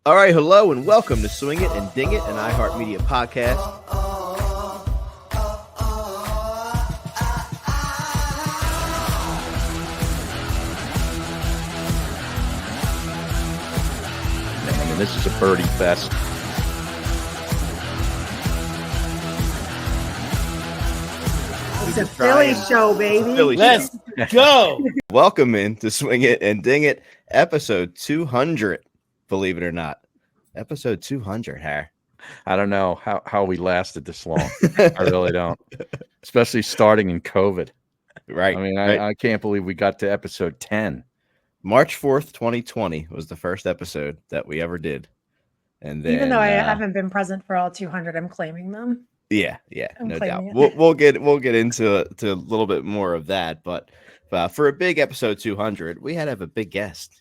All right, hello and welcome to Swing It and Ding It, an iHeartMedia podcast. I mean, this is a birdie fest. It's a Philly show, baby. Philly Let's show. go. Welcome in to Swing It and Ding It, episode 200. Believe it or not, episode 200. Harry, I don't know how we lasted this long. I really don't, especially starting in COVID. Right. I mean, right. I can't believe we got to episode 10. March 4th, 2020 was the first episode that we ever did. And then, Even though I haven't been present for all 200, I'm claiming them. Yeah, I'm no doubt. claiming We'll get into a little bit more of that, but for a big episode 200, we had to have a big guest.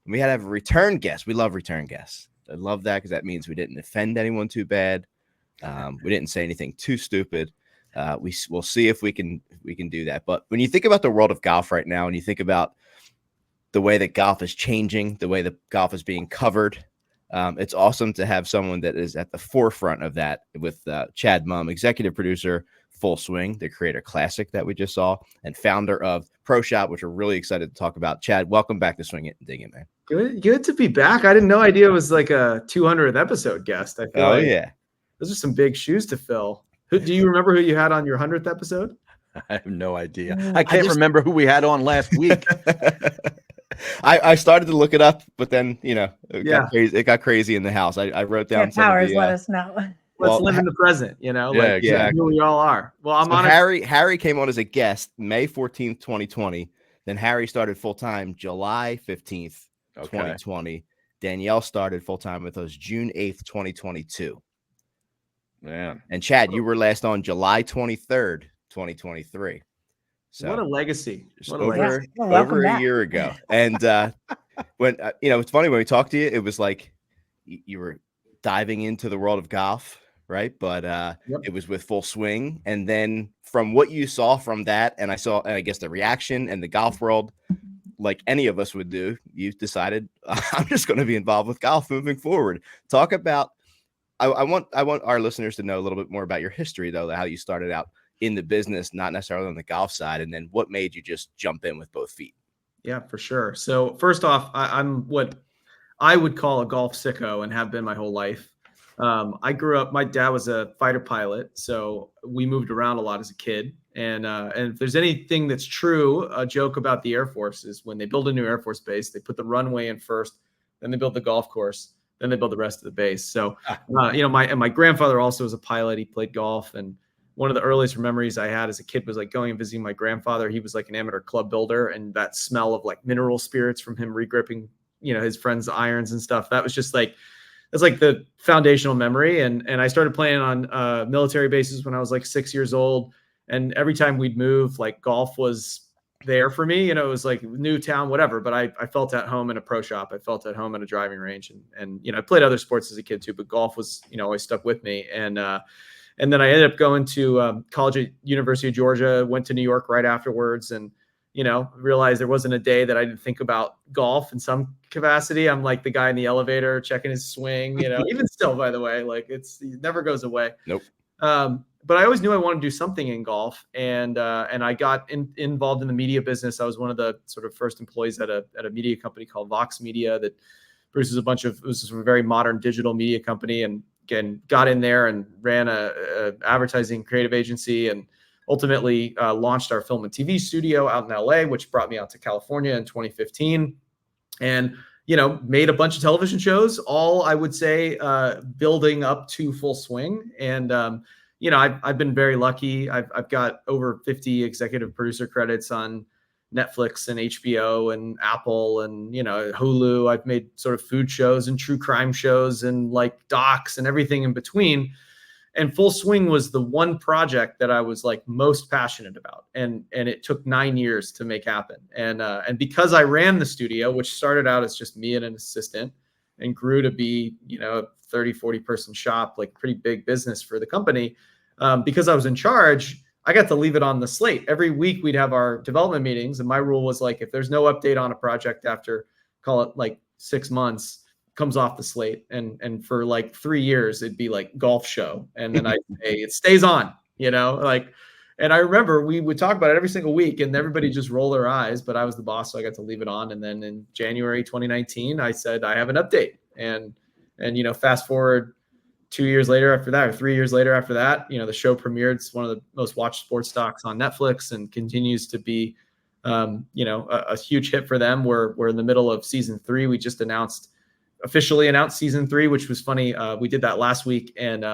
We had to have a return guest. We love return guests. I love that because that means we didn't offend anyone too bad. We didn't say anything too stupid. We'll see if we can do that. But when you think about the world of golf right now, and you think about the way that golf is changing, the way that golf is being covered, it's awesome to have someone that is at the forefront of that with Chad Mumm, executive producer, Full Swing, the Creator Classic that we just saw, and founder of Pro Shop, which we're really excited to talk about. Chad, welcome back to Swing It and Dig It, man. Good to be back. I didn't know idea it was like a 200th episode guest. I feel Yeah. Those are some big shoes to fill. Do you remember who you had on your 100th episode? I have no idea. I can't remember who we had on last week. I started to look it up, but then it got crazy in the house. I wrote down some Powers, of the, let us know. Let's live in the present, Yeah, like exactly. who we all are. Well, I'm so on Harry came on as a guest May 14th, 2020. Then Harry started full time July 15th, 2020. Danielle started full time with us June 8th, 2022. Man. And Chad, you were last on July 23rd, 2023. So what a legacy. just What a legacy. over a year ago. And when it's funny when we talked to you, it was like you were diving into the world of golf, right? But it was with Full Swing. And then from what you saw from that, and I guess the reaction and the golf world, like any of us would do, you decided I'm just going to be involved with golf moving forward. Talk about I want our listeners to know a little bit more about your history, though, how you started out in the business, not necessarily on the golf side, and then what made you just jump in with both feet. Yeah, for sure. So first off, I'm what I would call a golf sicko and have been my whole life. I grew up, my dad was a fighter pilot, so we moved around a lot as a kid. And if there's anything that's true, a joke about the Air Force is when they build a new Air Force base, they put the runway in first, then they build the golf course, then they build the rest of the base. So, my grandfather also was a pilot. He played golf. And one of the earliest memories I had as a kid was like going and visiting my grandfather. He was like an amateur club builder, and that smell of like mineral spirits from him regripping, his friends' irons and stuff. That was just like, that's like the foundational memory. And I started playing on military bases when I was like 6 years old. And every time we'd move, like golf was there for me. It was like new town, whatever. But I felt at home in a pro shop. I felt at home at a driving range. And I played other sports as a kid too, but golf was, always stuck with me. And then I ended up going to college at University of Georgia, went to New York right afterwards, and, realized there wasn't a day that I didn't think about golf in some capacity. I'm like the guy in the elevator checking his swing, even still, by the way, like it never goes away. Nope. But I always knew I wanted to do something in golf, and I got involved in the media business. I was one of the sort of first employees at a media company called Vox Media that produces it was a very modern digital media company, and again, got in there and ran a advertising creative agency, and ultimately launched our film and TV studio out in LA, which brought me out to California in 2015. And, made a bunch of television shows, all I would say building up to Full Swing. And, I've been very lucky. I've got over 50 executive producer credits on Netflix and HBO and Apple and, Hulu. I've made sort of food shows and true crime shows and like docs and everything in between. And Full Swing was the one project that I was like most passionate about. And it took 9 years to make happen. And because I ran the studio, which started out as just me and an assistant and grew to be, a 30, 40 person shop, like pretty big business for the company. Because I was in charge, I got to leave it on the slate. Every week we'd have our development meetings. And my rule was like, if there's no update on a project after, call it like 6 months, comes off the slate, and for like 3 years it'd be like golf show, and then I say it stays on, like. And I remember we would talk about it every single week, and everybody just roll their eyes. But I was the boss, so I got to leave it on. And then in January 2019, I said I have an update, and fast forward 2 years later after that, or 3 years later after that, the show premiered. It's one of the most watched sports docs on Netflix, and continues to be, a huge hit for them. We're in the middle of season 3. We just officially announced season 3, which was funny. We did that last week, and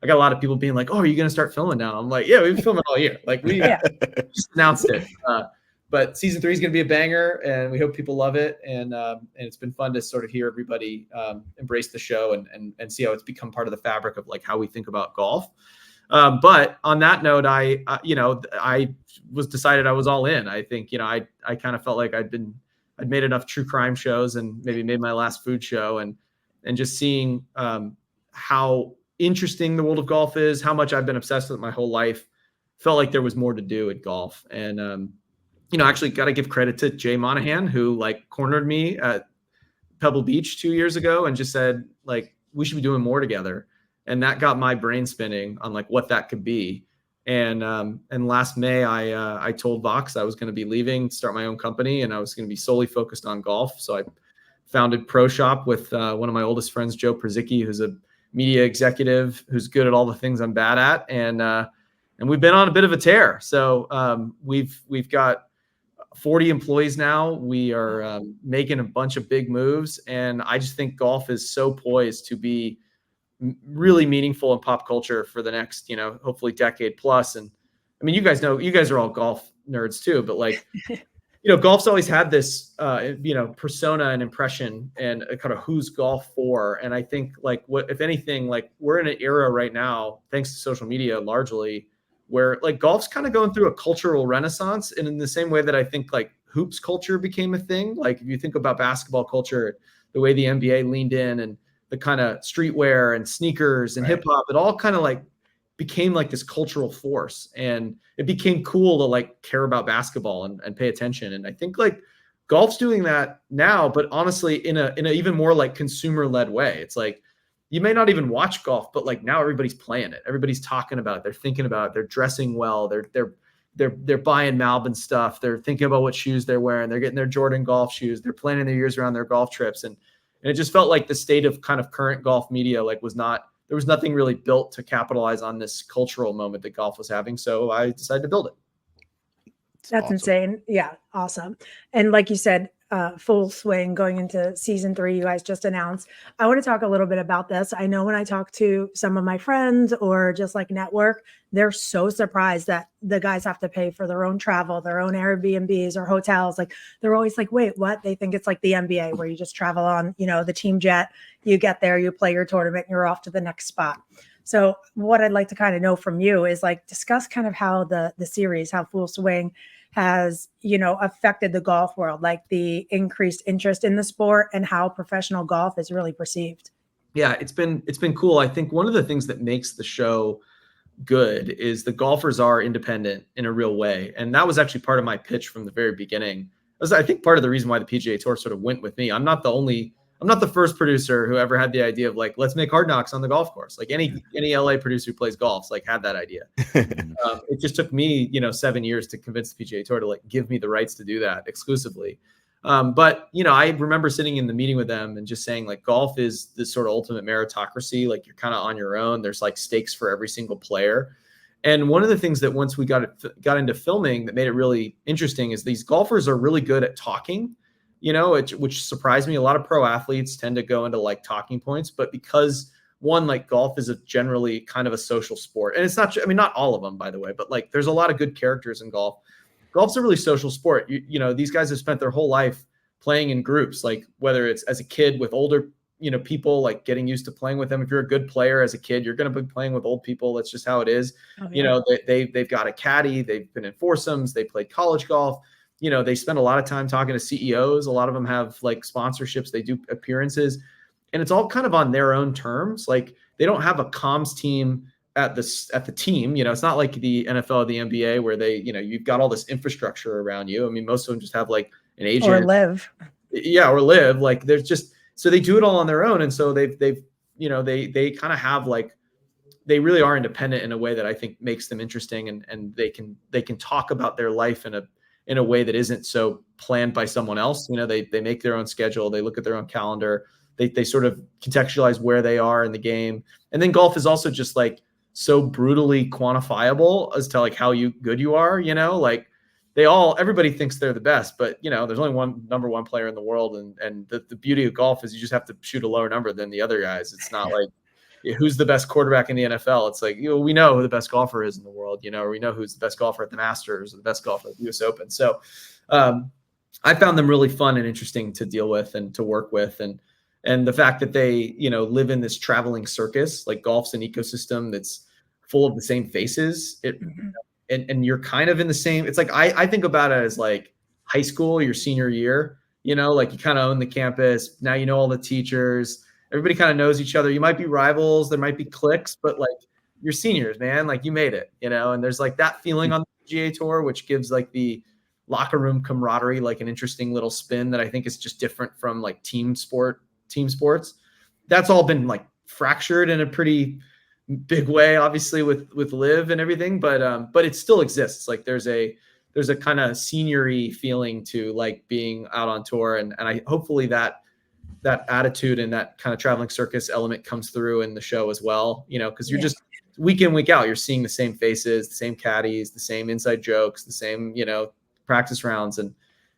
I got a lot of people being like, "Oh, are you going to start filming now?" I'm like, "Yeah, we've been filming all year. Like we just announced it." But season 3 is going to be a banger, and we hope people love it. And it's been fun to sort of hear everybody embrace the show and see how it's become part of the fabric of like how we think about golf. But on that note, I was decided I was all in. I think I kind of felt like I'd made enough true crime shows, and maybe made my last food show, and just seeing how interesting the world of golf is, how much I've been obsessed with it my whole life, felt like there was more to do at golf. And actually got to give credit to Jay Monahan, who like cornered me at Pebble Beach 2 years ago and just said like, we should be doing more together. And that got my brain spinning on like what that could be. And last May, I told Vox I was going to be leaving, start my own company, and I was going to be solely focused on golf. So I founded Pro Shop with one of my oldest friends, Joe Przicki, who's a media executive who's good at all the things I'm bad at. And we've been on a bit of a tear. So we've got 40 employees now. We are making a bunch of big moves. And I just think golf is so poised to be really meaningful in pop culture for the next, hopefully decade plus. And I mean, you guys are all golf nerds too, but like, golf's always had this, persona and impression and kind of who's golf for. And I think like if anything, like we're in an era right now, thanks to social media largely, where like golf's kind of going through a cultural renaissance. And in the same way that I think like hoops culture became a thing, like if you think about basketball culture, the way the NBA leaned in and the kind of streetwear and sneakers and hip hop, it all kind of like became like this cultural force, and it became cool to like care about basketball and pay attention. And I think like golf's doing that now, but honestly, in a even more like consumer led way. It's like, you may not even watch golf, but like now everybody's playing it. Everybody's talking about it. They're thinking about it. They're dressing well. They're buying Malbon stuff. They're thinking about what shoes they're wearing. They're getting their Jordan golf shoes. They're planning their years around their golf trips. And it just felt like the state of kind of current golf media, like there was nothing really built to capitalize on this cultural moment that golf was having. So I decided to build it. That's awesome. Insane. Yeah. Awesome. And like you said, full swing going into season 3, you guys just announced. I want to talk a little bit about this. I know when I talk to some of my friends or just like network, they're so surprised that the guys have to pay for their own travel, their own Airbnbs or hotels. Like they're always like, wait, what? They think it's like the NBA where you just travel on, the team jet, you get there, you play your tournament, and you're off to the next spot. So what I'd like to kind of know from you is like discuss kind of how the series, how Full Swing has, affected the golf world, like the increased interest in the sport and how professional golf is really perceived. Yeah, it's been cool. I think one of the things that makes the show good is the golfers are independent in a real way. And that was actually part of my pitch from the very beginning. I think part of the reason why the PGA Tour sort of went with me. I'm not the first producer who ever had the idea of like, let's make Hard Knocks on the golf course. Like any LA producer who plays golf, like had that idea. It just took me, 7 years to convince the PGA Tour to like give me the rights to do that exclusively. But I remember sitting in the meeting with them and just saying like, golf is this sort of ultimate meritocracy. Like you're kind of on your own. There's like stakes for every single player. And one of the things that once we got into filming that made it really interesting is these golfers are really good at talking. Which surprised me. A lot of pro athletes tend to go into like talking points, but because one, like golf is a generally kind of a social sport, and it's not, not all of them, by the way, but like there's a lot of good characters in golf. Golf's a really social sport. These guys have spent their whole life playing in groups, like whether it's as a kid with older, people, like getting used to playing with them. If you're a good player as a kid, you're going to be playing with old people. That's just how it is. Oh, yeah. They've got a caddy. They've been in foursomes. They played college golf. They spend a lot of time talking to CEOs. A lot of them have like sponsorships. They do appearances, and it's all kind of on their own terms. Like they don't have a comms team at the team. It's not like the NFL or the NBA where they, you've got all this infrastructure around you. I mean, most of them just have like an agent or live. Yeah. Or live. Like there's just, so they do it all on their own. And so they've you know, they kind of have like, they really are independent in a way that I think makes them interesting, and they can talk about their life in a way that isn't so planned by someone else. You know, they make their own schedule, they look at their own calendar, they sort of contextualize where they are in the game. And then golf is also just like so brutally quantifiable as to like how good you are, you know, like everybody thinks they're the best, but you know, there's only one number one player in the world. And the beauty of golf is you just have to shoot a lower number than the other guys. It's not like, who's the best quarterback in the NFL? It's like, you know, we know who the best golfer is in the world, you know, or we know who's the best golfer at the Masters, or the best golfer at the US Open. So I found them really fun and interesting to deal with and to work with. And the fact that they, you know, live in this traveling circus, like golf's an ecosystem that's full of the same faces. And you're kind of in the same, it's like, I think about it as like high school, your senior year, you know, like you kind of own the campus. Now, you know, all the teachers, everybody kind of knows each other. You might be rivals, there might be cliques, but like you're seniors, man, like you made it, you know, and there's like that feeling on the PGA Tour, which gives like the locker room camaraderie, like an interesting little spin that I think is just different from like team sports. That's all been like fractured in a pretty big way, obviously with Live and everything, but it still exists. Like there's a kind of seniory feeling to like being out on tour. And I hopefully that attitude and that kind of traveling circus element comes through in the show as well, you know, because you're just week in, week out, you're seeing the same faces, the same caddies, the same inside jokes, the same, you know, practice rounds. And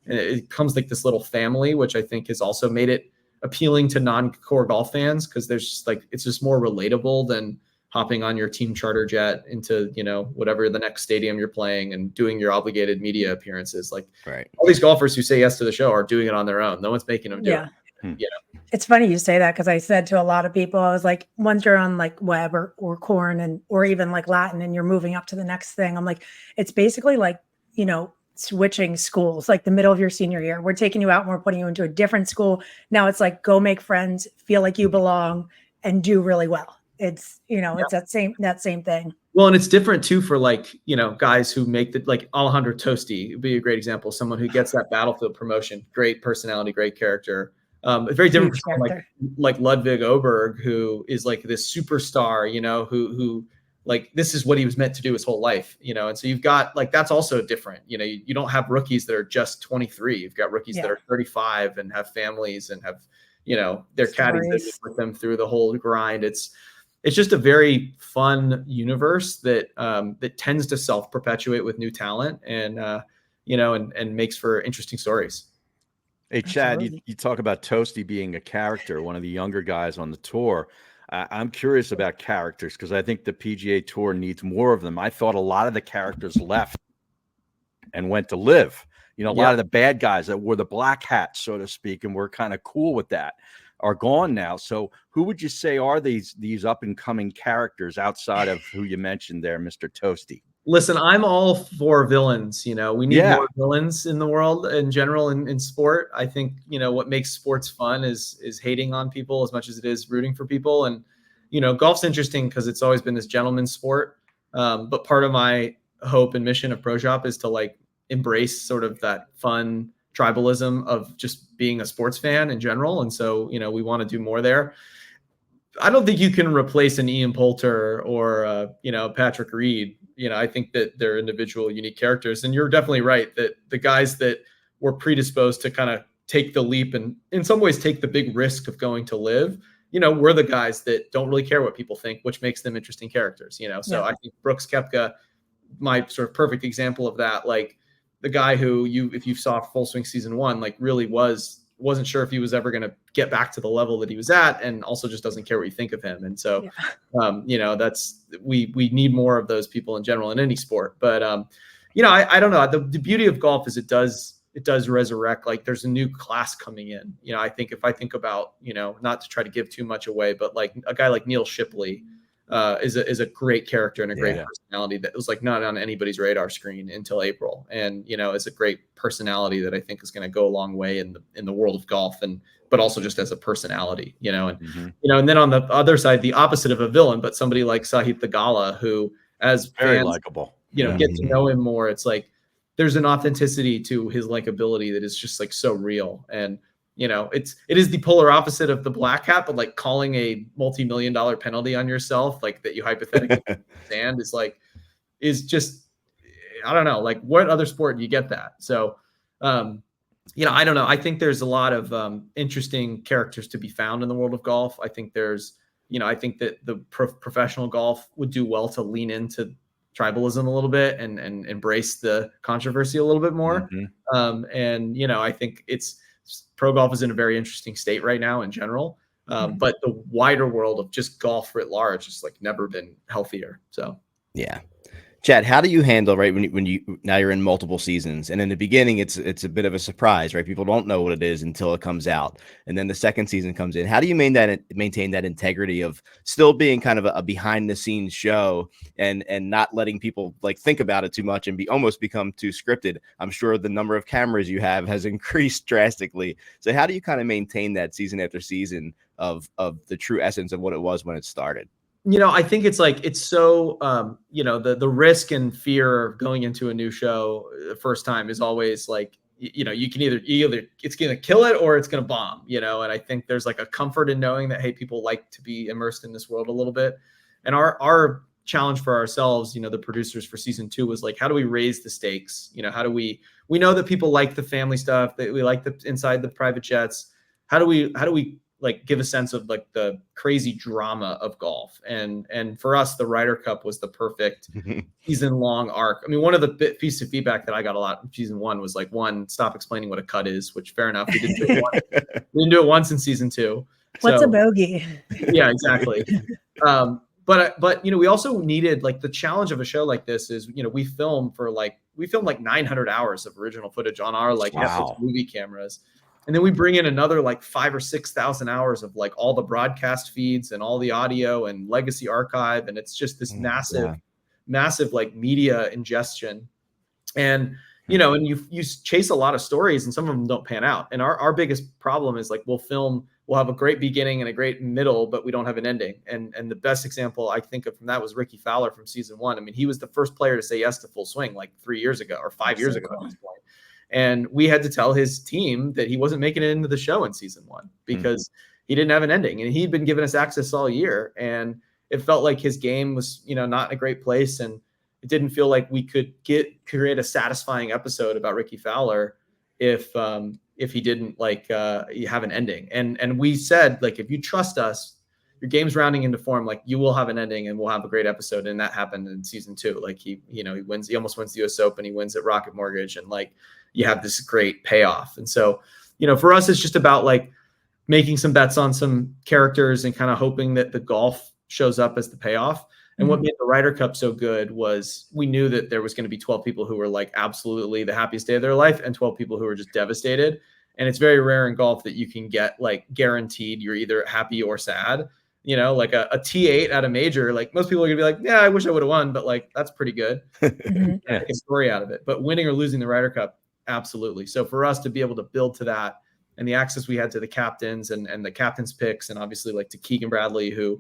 it comes like this little family, which I think has also made it appealing to non-core golf fans, because there's just like, it's just more relatable than hopping on your team charter jet into, you know, whatever the next stadium you're playing and doing your obligated media appearances. Like all these golfers who say yes to the show are doing it on their own. No one's making them do it. You know? It's funny you say that, because I said to a lot of people, I was like, once you're on like web or corn or even like Latin and you're moving up to the next thing, I'm like, it's basically like, you know, switching schools, like the middle of your senior year. We're taking you out and we're putting you into a different school. Now it's like, go make friends, feel like you belong, and do really well. It's, you know, it's that same thing. Well, and it's different too for like, you know, guys who make the, like Alejandro Tosti would be a great example. Someone who gets that battlefield promotion, great personality, great character. It's very different from someone like Ludwig Oberg, who is like this superstar, you know, who like, this is what he was meant to do his whole life, you know? And so you've got like, that's also different. You know, you don't have rookies that are just 23. You've got rookies that are 35 and have families and have, you know, their caddies with them through the whole grind. It's just a very fun universe that that tends to self-perpetuate with new talent and, you know, and makes for interesting stories. Hey, Chad, you talk about Toasty being a character, one of the younger guys on the tour. I'm curious about characters, because I think the PGA Tour needs more of them. I thought a lot of the characters left and went to Live. You know, a lot of the bad guys that wore the black hats, so to speak, and were kind of cool with that, are gone now. So who would you say are these up and coming characters outside of who you mentioned there, Mr. Toasty? Listen, I'm all for villains. You know, we need more villains in the world in general in sport. I think, you know, what makes sports fun is hating on people as much as it is rooting for people. And, you know, golf's interesting because it's always been this gentleman's sport. But part of my hope and mission of Pro Shop is to like embrace sort of that fun tribalism of just being a sports fan in general. And so, you know, we want to do more there. I don't think you can replace an Ian Poulter or, you know, Patrick Reed. You know, I think that they're individual, unique characters. And you're definitely right that the guys that were predisposed to kind of take the leap and in some ways take the big risk of going to Live, you know, we're the guys that don't really care what people think, which makes them interesting characters, you know? So I think Brooks Koepka, my sort of perfect example of that, like the guy who if you saw Full Swing season 1, like really wasn't sure if he was ever going to get back to the level that he was at, and also just doesn't care what you think of him. And so, you know, we need more of those people in general in any sport. But, you know, I don't know. The beauty of golf is it does resurrect. Like there's a new class coming in. You know, I think if I think about, you know, not to try to give too much away, but like a guy like Neil Shipley is a great character and a great personality that was like not on anybody's radar screen until April. And, you know, it's a great personality that I think is going to go a long way in the world of golf, but also just as a personality, you know, and, you know, and then on the other side, the opposite of a villain, but somebody like Sahith Theegala, who as very fans, likable, you know, get to know him more. It's like, there's an authenticity to his likability that is just like so real. And, it is the polar opposite of the black hat, but like calling a multi-million-dollar penalty on yourself, like that you hypothetically stand is just, I don't know, like what other sport do you get that? So, I don't know. I think there's a lot of interesting characters to be found in the world of golf. I think I think that the professional golf would do well to lean into tribalism a little bit and embrace the controversy a little bit more. I think pro golf is in a very interesting state right now in general. But the wider world of just golf writ large has like never been healthier. So, yeah. Chad, how do you handle, right, when you now you're in multiple seasons, and in the beginning it's a bit of a surprise, right? People don't know what it is until it comes out, and then the second season comes in. How do you maintain that integrity of still being kind of a behind the scenes show and not letting people like think about it too much and almost become too scripted? I'm sure the number of cameras you have has increased drastically. So how do you kind of maintain that season after season of the true essence of what it was when it started? I think it's so, the risk and fear of going into a new show the first time is always like, you can either it's going to kill it or it's going to bomb, and I think there's like a comfort in knowing that, hey, people like to be immersed in this world a little bit. And our challenge for ourselves, the producers for season 2 was like, how do we raise the stakes? How do we know that people like the family stuff, that we like the inside the private jets. How do we like give a sense of like the crazy drama of golf. And for us, the Ryder Cup was the perfect season long arc. I mean, one of the pieces of feedback that I got a lot in season 1 was like, stop explaining what a cut is, which fair enough. We didn't do it once in season 2. What's a bogey? Yeah, exactly. But we also needed, like, the challenge of a show like this is, we filmed like 900 hours of original footage on our like Netflix movie cameras. And then we bring in another like 5,000 or 6,000 hours of like all the broadcast feeds and all the audio and legacy archive. And it's just this massive like media ingestion. And, and you chase a lot of stories and some of them don't pan out. And our biggest problem is like, we'll have a great beginning and a great middle, but we don't have an ending. And the best example I think of from that was Ricky Fowler from season 1. I mean, he was the first player to say yes to Full Swing like 3 years ago or 5 years ago at this point. And we had to tell his team that he wasn't making it into the show in season 1 because he didn't have an ending, and he'd been giving us access all year. And it felt like his game was, not in a great place. And it didn't feel like we could create a satisfying episode about Ricky Fowler if he didn't have an ending. And we said, like, if you trust us, your game's rounding into form, like you will have an ending and we'll have a great episode. And that happened in season 2. Like he almost wins the US Open. He wins at Rocket Mortgage, and like, you have this great payoff. And so, for us, it's just about like making some bets on some characters and kind of hoping that the golf shows up as the payoff. And what made the Ryder Cup so good was we knew that there was going to be 12 people who were like absolutely the happiest day of their life and 12 people who were just devastated. And it's very rare in golf that you can get like guaranteed you're either happy or sad. Like a T8 at a major, like most people are gonna be like, yeah, I wish I would have won, but like, that's pretty good. Make a story out of it. But winning or losing the Ryder Cup, absolutely. So for us to be able to build to that, and the access we had to the captains and the captain's picks, and obviously like to Keegan Bradley, who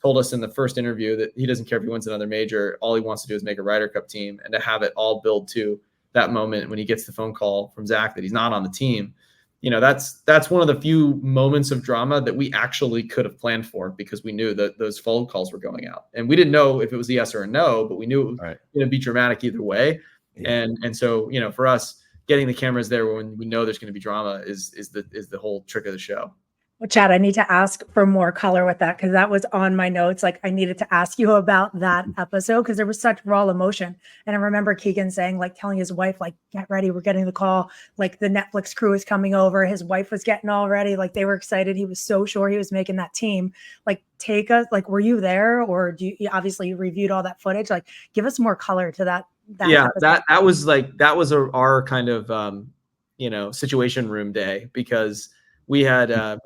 told us in the first interview that he doesn't care if he wins another major. All he wants to do is make a Ryder Cup team, and to have it all build to that moment when he gets the phone call from Zach that he's not on the team. That's one of the few moments of drama that we actually could have planned for, because we knew that those phone calls were going out, and we didn't know if it was a yes or a no, but we knew it was going to be dramatic either way. And so, for us, getting the cameras there when we know there's going to be drama is the whole trick of the show. Well, Chad, I need to ask for more color with that, because that was on my notes. Like, I needed to ask you about that episode because there was such raw emotion. And I remember Keegan saying, like, telling his wife, like, get ready, we're getting the call. Like, the Netflix crew is coming over. His wife was getting all ready. Like, they were excited. He was so sure he was making that team. Like, take us, like, were you there, or obviously you reviewed all that footage? Like, give us more color to that. Yeah, episode. that was our kind of situation room day, because we had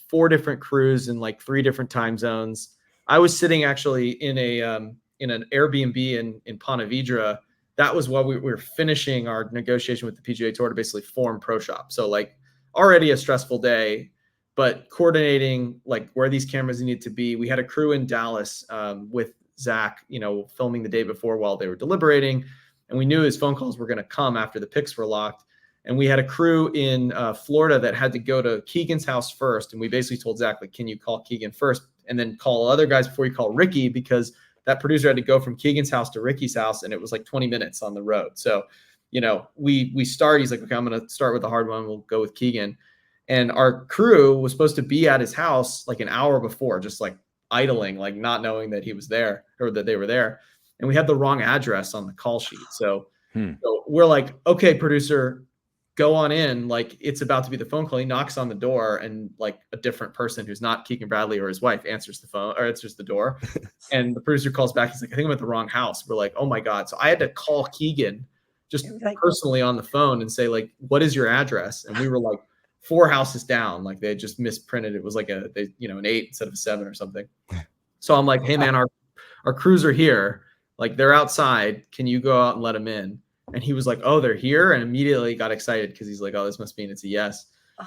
4 different crews in like 3 different time zones. I was sitting actually in an Airbnb in Ponte Vedra. That was while we were finishing our negotiation with the PGA Tour to basically form Pro Shop. So like already a stressful day, but coordinating like where these cameras need to be. We had a crew in Dallas with Zach, filming the day before while they were deliberating. And we knew his phone calls were going to come after the picks were locked. And we had a crew in Florida that had to go to Keegan's house first. And we basically told Zach, like, can you call Keegan first and then call other guys before you call Ricky? Because that producer had to go from Keegan's house to Ricky's house, and it was like 20 minutes on the road. So, you know, we start, he's like, okay, I'm going to start with the hard one. We'll go with Keegan. And our crew was supposed to be at his house like an hour before, just like idling, like not knowing that he was there or that they were there. And we had the wrong address on the call sheet. So, so we're like, okay, producer, go on in. Like, it's about to be the phone call. He knocks on the door, and like a different person who's not Keegan Bradley or his wife answers the phone or answers the door. And the producer calls back. He's like, I think I'm at the wrong house. We're like, oh my God. So I had to call Keegan just personally on the phone and say, like, what is your address? And we were like 4 houses down. Like, they had just misprinted. It was like an 8 instead of a 7 or something. So I'm like, hey man, our crews are here. Like, they're outside. Can you go out and let them in? And he was like, oh, they're here. And immediately got excited because he's like, oh, this must mean it's a yes.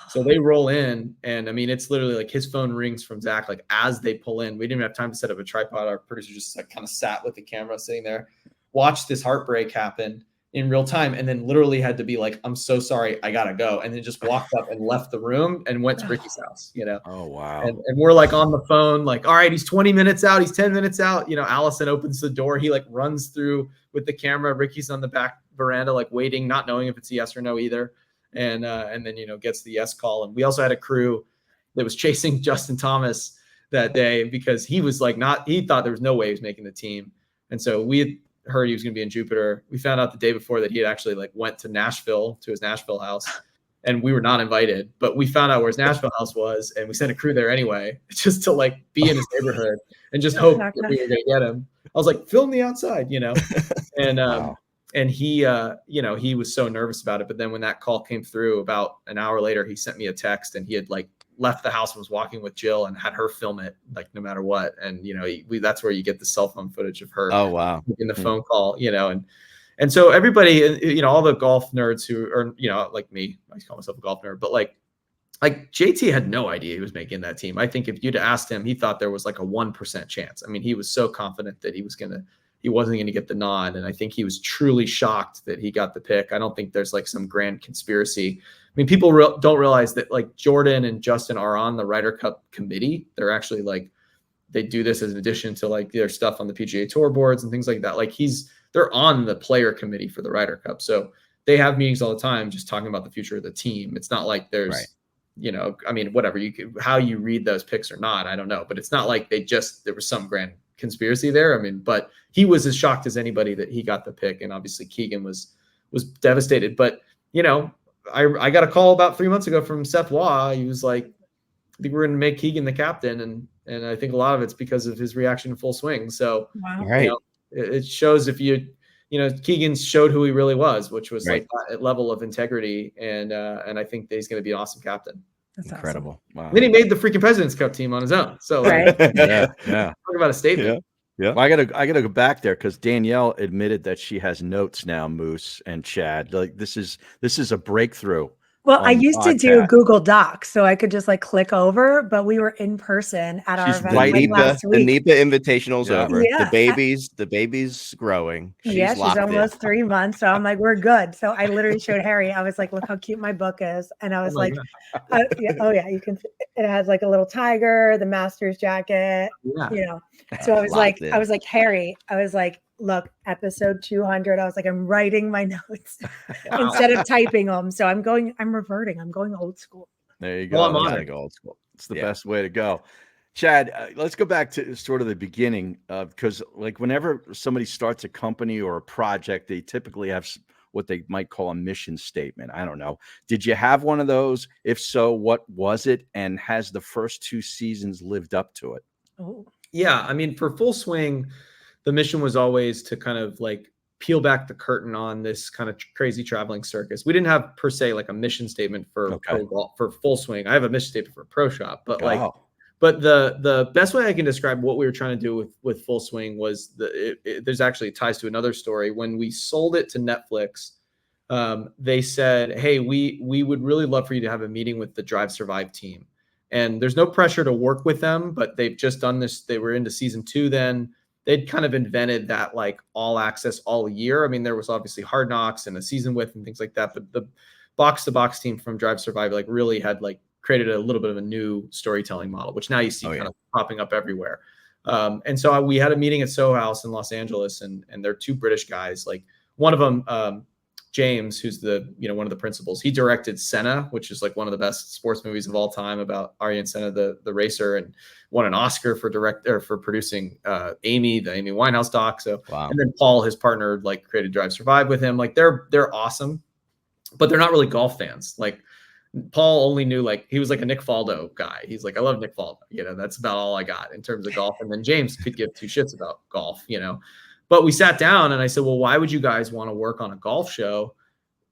So they roll in. And I mean, it's literally like his phone rings from Zach, like as they pull in. We didn't even have time to set up a tripod. Our producer just like kind of sat with the camera sitting there, watched this heartbreak happen in real time. And then literally had to be like, I'm so sorry, I got to go. And then just walked up and left the room and went to Ricky's house, you know? Oh, wow. And we're like on the phone, like, all right, he's 20 minutes out. He's 10 minutes out. You know, Allison opens the door. He like runs through with the camera. Ricky's on the back veranda, like waiting, not knowing if it's a yes or no either. And then, you know, gets the yes call. And we also had a crew that was chasing Justin Thomas that day because he was like, he thought there was no way he was making the team. And so we had heard he was going to be in Jupiter. We found out the day before that he had actually like went to Nashville, to his Nashville house. And we were not invited, but we found out where his Nashville house was, and we sent a crew there anyway, just to like be in his neighborhood and just hope that we were going to get him. I was like, film the outside, you know? And, Wow. and he, you know, he was so nervous about it. But then when that call came through about an hour later, he sent me a text, and he had like left the house and was walking with Jill and had her film it, like no matter what. And, you know, that's where you get the cell phone footage of her. Oh, wow. In the phone call, you know, and so everybody, you know, all the golf nerds who are, you know, like me, I call myself a golf nerd, but like JT had no idea he was making that team. I think if you'd asked him, he thought there was like a 1% chance. I mean, he was so confident that he wasn't going to get the nod. And I think he was truly shocked that he got the pick. I don't think there's like some grand conspiracy. I mean, people don't realize that like Jordan and Justin are on the Ryder Cup committee. They're actually like, they do this as an addition to like their stuff on the PGA Tour boards and things like that. Like they're on the player committee for the Ryder Cup. So they have meetings all the time just talking about the future of the team. It's not like there's, you know, I mean, whatever how you read those picks or not, I don't know, but it's not like there was some grand conspiracy there. I mean, but he was as shocked as anybody that he got the pick. And obviously Keegan was devastated, but you know, I got a call about 3 months ago from Seth Waugh. He was like, I think we're going to make Keegan the captain. And I think a lot of it's because of his reaction to Full Swing. So, right. You know, it shows if you know, Keegan showed who he really was, which was like that level of integrity. And I think that he's going to be an awesome captain. That's incredible. Awesome. Wow. Then he made the freaking President's Cup team on his own. So like, yeah. talk about a statement. Yeah. Well, I gotta go back there because Danielle admitted that she has notes now, Moose and Chad. Like this is a breakthrough. Well, I used to do Google Docs, so I could just like click over, but we were in person at our event like last week. The NEPA Invitational's over. Yeah. The baby's growing. She's almost 3 months. So I'm like, we're good. So I literally showed Harry. I was like, look how cute my book is. And I was you can, it has like a little tiger, the Masters jacket, you know. So I was like, Harry, I was like, look, episode 200. I was like, I'm writing my notes instead of typing them. So I'm reverting. I'm going old school. There you go. Well, go old school. It's the best way to go. Chad, let's go back to sort of the beginning because like whenever somebody starts a company or a project, they typically have what they might call a mission statement. I don't know. Did you have one of those? If so, what was it? And has the first 2 seasons lived up to it? Oh, yeah. I mean, for Full Swing, the mission was always to kind of like peel back the curtain on this kind of crazy traveling circus. We didn't have per se like a mission statement for pro golf, for Full Swing. I have a mission statement for Pro Shop, but but the best way I can describe what we were trying to do with Full Swing was there's actually ties to another story. When we sold it to Netflix, they said, hey, we would really love for you to have a meeting with the Drive Survive team. And there's no pressure to work with them, but they've just done this. They were into season 2 then. They'd kind of invented that like all access all year. I mean, there was obviously Hard Knocks and a season with and things like that. Box to Box team from Drive Survive like really had like created a little bit of a new storytelling model, which now you see kind of popping up everywhere. And so we had a meeting at Soho House in Los Angeles, and they're two British guys. Like one of them, James, who's one of the principals, he directed Senna, which is like one of the best sports movies of all time about Ayrton Senna, the racer, and won an Oscar for producing Amy, the Amy Winehouse doc. So, and then Paul, his partner, like created Drive Survive with him. Like they're awesome, but they're not really golf fans. Like Paul only knew, like, he was like a Nick Faldo guy. He's like, I love Nick Faldo. That's about all I got in terms of golf. And then James could give two shits about golf, But we sat down and I said, well, why would you guys want to work on a golf show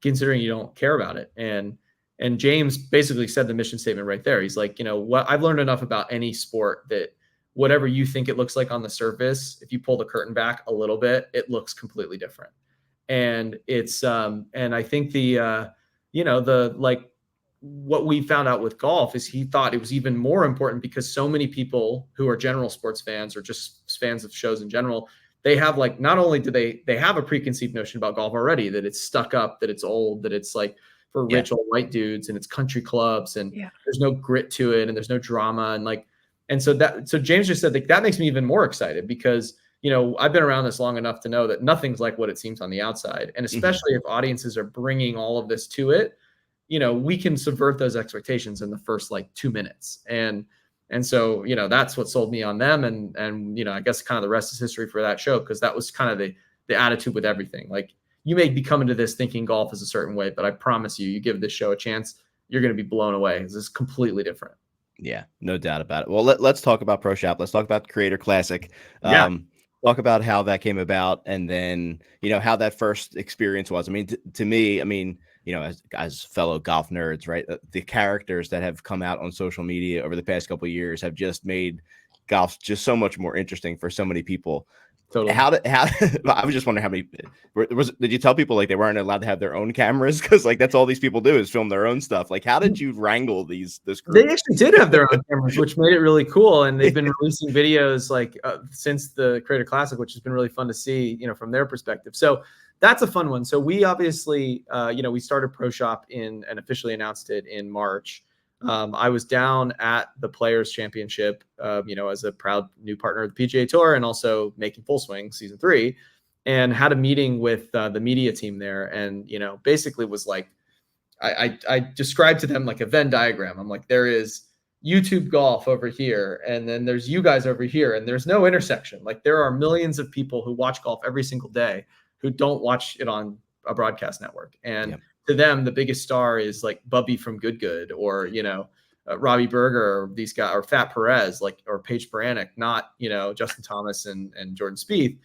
considering you don't care about it? And James basically said the mission statement right there. He's like, what I've learned enough about any sport that whatever you think it looks like on the surface, if you pull the curtain back a little bit, it looks completely different. And it's, and I think what we found out with golf is he thought it was even more important because so many people who are general sports fans or just fans of shows in general, they have like, not only do they have a preconceived notion about golf already, that it's stuck up, that it's old, that it's like for rich old white dudes and it's country clubs and there's no grit to it and there's no drama. And so James just said that makes me even more excited because, I've been around this long enough to know that nothing's like what it seems on the outside. And especially if audiences are bringing all of this to it, we can subvert those expectations in the first like 2 minutes. And so, that's what sold me on them. And I guess kind of the rest is history for that show. Cause that was kind of the attitude with everything. Like you may be coming to this thinking golf is a certain way, but I promise you give this show a chance, you're going to be blown away. This is completely different. Yeah, no doubt about it. Well, let's talk about Pro Shop. Let's talk about the Creator Classic. Talk about how that came about and then, how that first experience was. I mean, to me, as fellow golf nerds, right? The characters that have come out on social media over the past couple of years have just made golf just so much more interesting for so many people. Totally. I was just wondering how many did you tell people like they weren't allowed to have their own cameras? Because like that's all these people do is film their own stuff. Like how did you wrangle this group? They actually did have their own cameras, which made it really cool. And they've been releasing videos like since the Creator Classic, which has been really fun to see, from their perspective. So that's a fun one. So we obviously, we started Pro Shop and officially announced it in March. I was down at the Players Championship, as a proud new partner of the PGA Tour and also making Full Swing season 3 and had a meeting with the media team there. And, basically was like, I described to them like a Venn diagram. I'm like, there is YouTube golf over here. And then there's you guys over here. And there's no intersection. Like there are millions of people who watch golf every single day who don't watch it on a broadcast network. And to them, the biggest star is like Bubby from Good Good or, Robbie Berger or these guys or Fat Perez, or Paige Baranek, not, Justin Thomas and Jordan Spieth.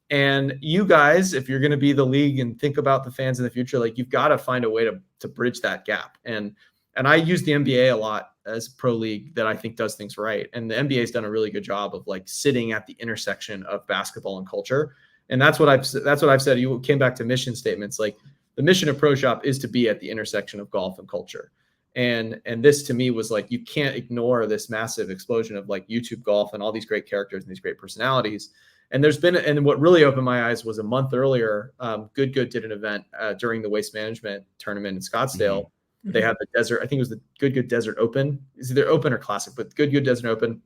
And you guys, if you're going to be the league and think about the fans in the future, like you've got to find a way to bridge that gap. And I use the NBA a lot as a pro league that I think does things right. And the NBA has done a really good job of like sitting at the intersection of basketball and culture. And that's what I've said. You came back to mission statements. Like the mission of Pro Shop is to be at the intersection of golf and culture. And this to me was like, you can't ignore this massive explosion of like YouTube golf and all these great characters and these great personalities. And what really opened my eyes was a month earlier, Good Good did an event during the Waste Management tournament in Scottsdale. Mm-hmm. They had the desert, I think it was the Good Good Desert Open. It's either Open or Classic, but Good Good Desert Open.